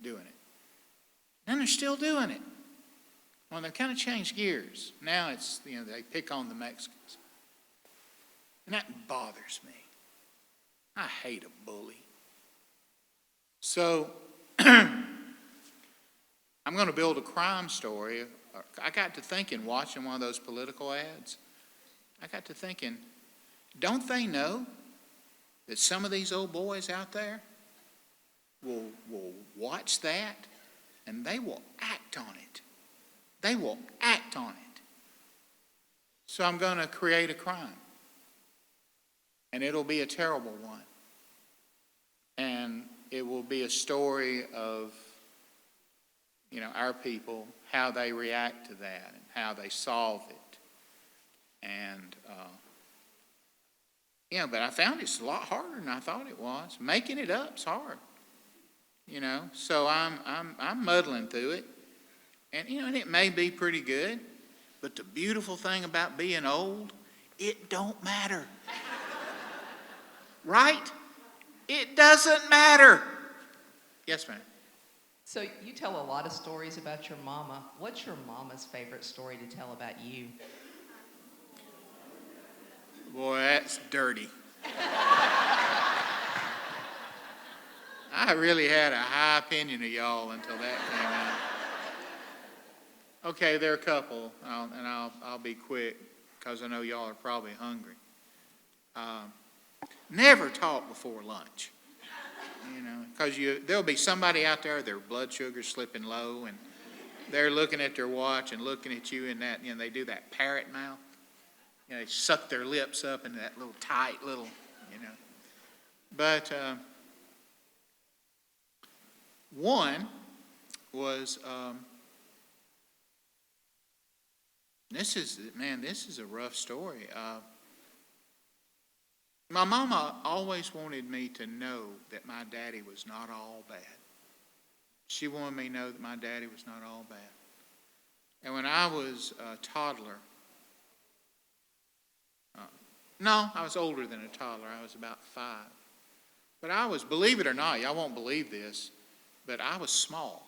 doing it. And they're still doing it. Well, they've kind of changed gears. Now it's, they pick on the Mexicans. And that bothers me. I hate a bully. So I'm going to build a crime story. I got to thinking, watching one of those political ads, I got to thinking, don't they know that some of these old boys out there will watch that and they will act on it? They will act on it. So I'm going to create a crime. And it'll be a terrible one. And it will be a story of, our people, how they react to that and how they solve it. And, but I found it's a lot harder than I thought it was. Making it up's hard, So I'm muddling through it. And, and it may be pretty good. But the beautiful thing about being old, it don't matter. Right? It doesn't matter. Yes, ma'am. So you tell a lot of stories about your mama. What's your mama's favorite story to tell about you? Boy, that's dirty. I really had a high opinion of y'all until that came out. Okay, there are a couple, and I'll be quick because I know y'all are probably hungry. Never talk before lunch, because there'll be somebody out there, their blood sugar's slipping low, and they're looking at their watch and looking at you in that, they do that parrot mouth. They suck their lips up into that little tight little, But one was, this is a rough story. My mama always wanted me to know that my daddy was not all bad. She wanted me to know that my daddy was not all bad. And when I was a toddler, I was older than a toddler. I was about 5. But I was, believe it or not, y'all won't believe this, but I was small.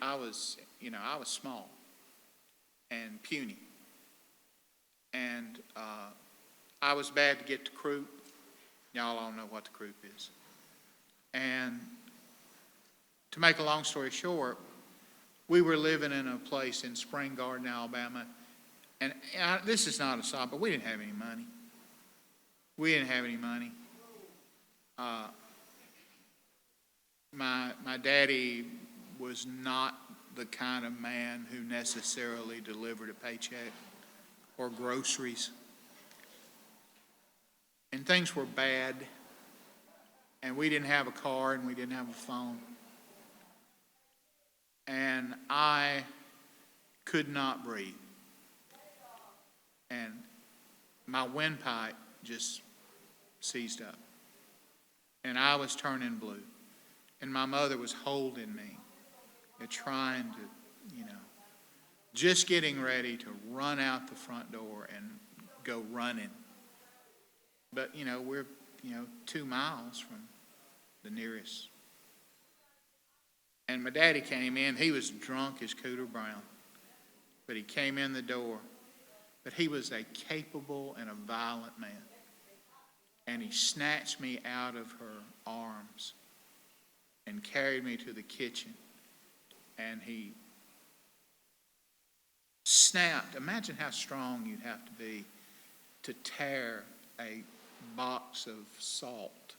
I was small and puny. And I was bad to get to croup. Y'all all know what the croup is. And to make a long story short, we were living in a place in Spring Garden, Alabama. And this is not a sob, but we didn't have any money. We didn't have any money. My daddy was not the kind of man who necessarily delivered a paycheck or groceries. And things were bad, and we didn't have a car, and we didn't have a phone. and I could not breathe. And my windpipe just seized up. And I was turning blue. And my mother was holding me and trying to, just getting ready to run out the front door and go running. But, we're, 2 miles from the nearest. And my daddy came in. He was drunk as Cooter Brown. But he came in the door. But he was a capable and a violent man. And he snatched me out of her arms and carried me to the kitchen. And he snapped. Imagine how strong you'd have to be to tear a box of salt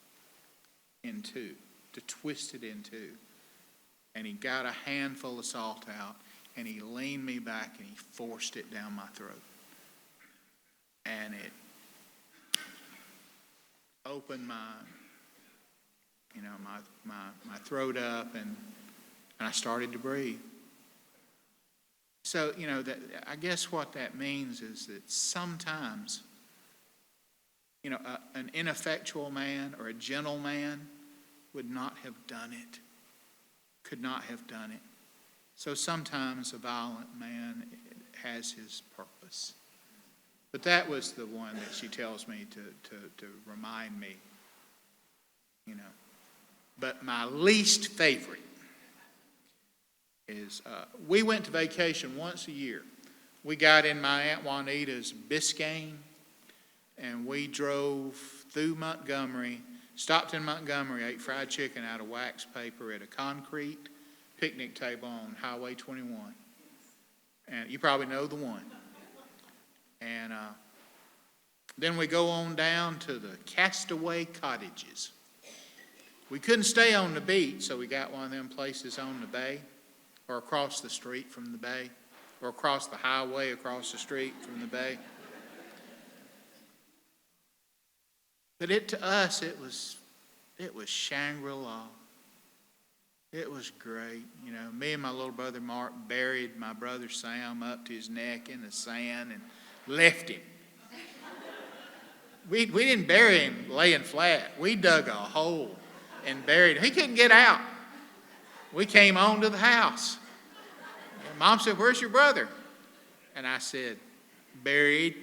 in two, to twist it in two. And he got a handful of salt out, and he leaned me back, and he forced it down my throat. And it opened my throat up, and I started to breathe. So, that I guess what that means is that sometimes, an ineffectual man or a gentle man would not have done it, could not have done it. So sometimes a violent man has his purpose. But that was the one that she tells me to remind me, But my least favorite is we went to vacation once a year. We got in my Aunt Juanita's Biscayne, and we drove through Montgomery, stopped in Montgomery, ate fried chicken out of wax paper at a concrete picnic table on Highway 21. And you probably know the one. And then we go on down to the Castaway Cottages. We couldn't stay on the beach, so we got one of them places on the bay, or across the street from the bay, or across the highway across the street from the bay. But to us, it was Shangri-La. It was great. Me and my little brother Mark buried my brother Sam up to his neck in the sand and left him. We didn't bury him laying flat. We dug a hole and buried him. He couldn't get out. We came on to the house. And Mom said, "Where's your brother?" And I said, "Buried."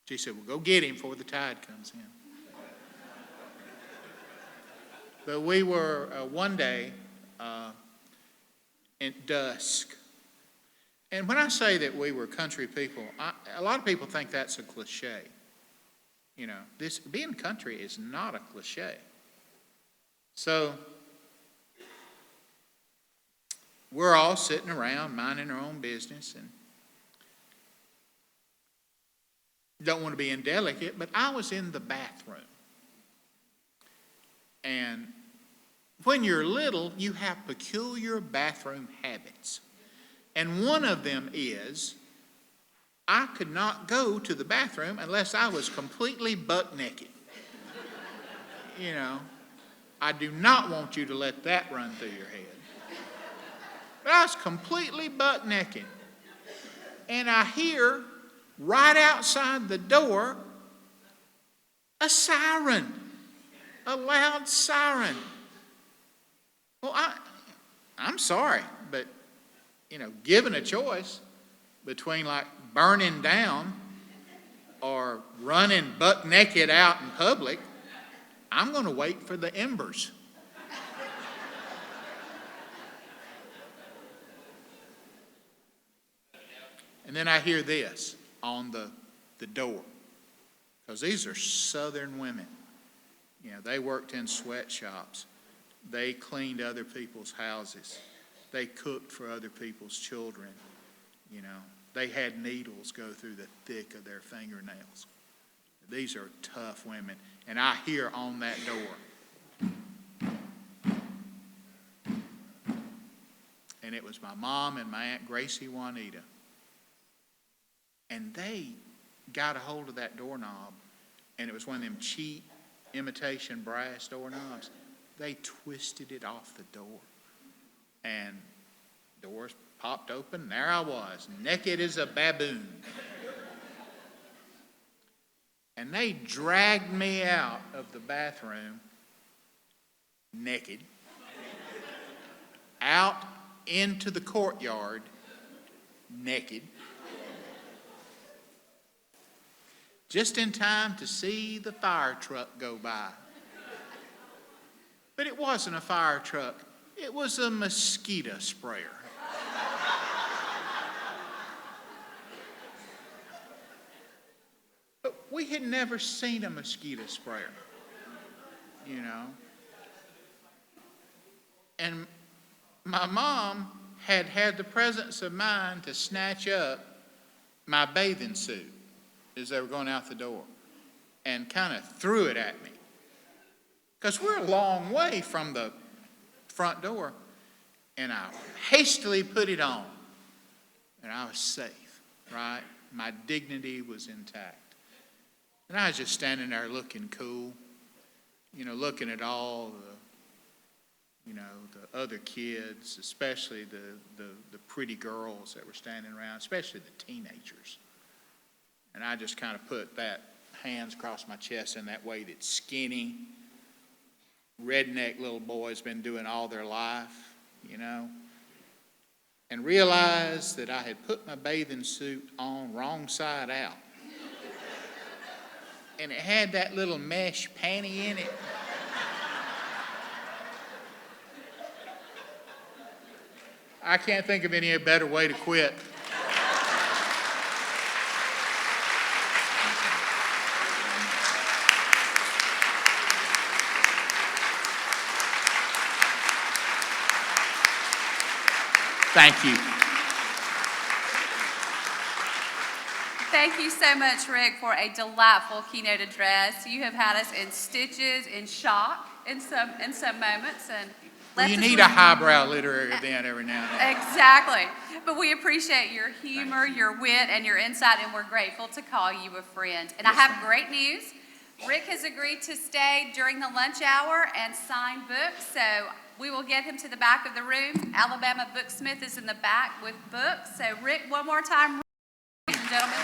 She said, "Well, go get him before the tide comes in." But we were one day at dusk. And when I say that we were country people, a lot of people think that's a cliche. Being country is not a cliche. So we're all sitting around minding our own business and don't want to be indelicate, but I was in the bathroom. And when you're little, you have peculiar bathroom habits. And one of them is, I could not go to the bathroom unless I was completely buck naked. I do not want you to let that run through your head. But I was completely buck naked. And I hear right outside the door a siren, a loud siren. Well, I'm sorry, but, given a choice between like burning down or running buck naked out in public, I'm going to wait for the embers. And then I hear this on the door, because these are Southern women. They worked in sweatshops. They cleaned other people's houses. They cooked for other people's children. They had needles go through the thick of their fingernails. These are tough women. And I hear on that door. And it was my mom and my Aunt Gracie Juanita. And they got a hold of that doorknob, and it was one of them cheap imitation brass doorknobs. They twisted it off the door. And doors popped open, there I was, naked as a baboon. And they dragged me out of the bathroom naked, out into the courtyard naked, just in time to see the fire truck go by. But it wasn't a fire truck, it was a mosquito sprayer. But we had never seen a mosquito sprayer, you know. And my mom had had the presence of mind to snatch up my bathing suit as they were going out the door and kind of threw it at me. Because we're a long way from the front door. And I hastily put it on. And I was safe, right? My dignity was intact. And I was just standing there looking cool, you know, looking at all the, you know, the other kids, especially the pretty girls that were standing around, especially the teenagers. And I just kind of put that hands across my chest in that way that skinny, redneck little boys been doing all their life, you know, and realized that I had put my bathing suit on wrong side out. And it had that little mesh panty in it. I can't think of any better way to quit. Thank you. Thank you so much, Rick, for a delightful keynote address. You have had us in stitches, in shock in some moments, and Well, you need a highbrow literary event every now and then. Exactly. But we appreciate your humor, your wit, and your insight, and we're grateful to call you a friend. And I have great news. Rick has agreed to stay during the lunch hour and sign books, so we will get him to the back of the room. Alabama Booksmith is in the back with books. So, Rick, one more time, ladies and gentlemen.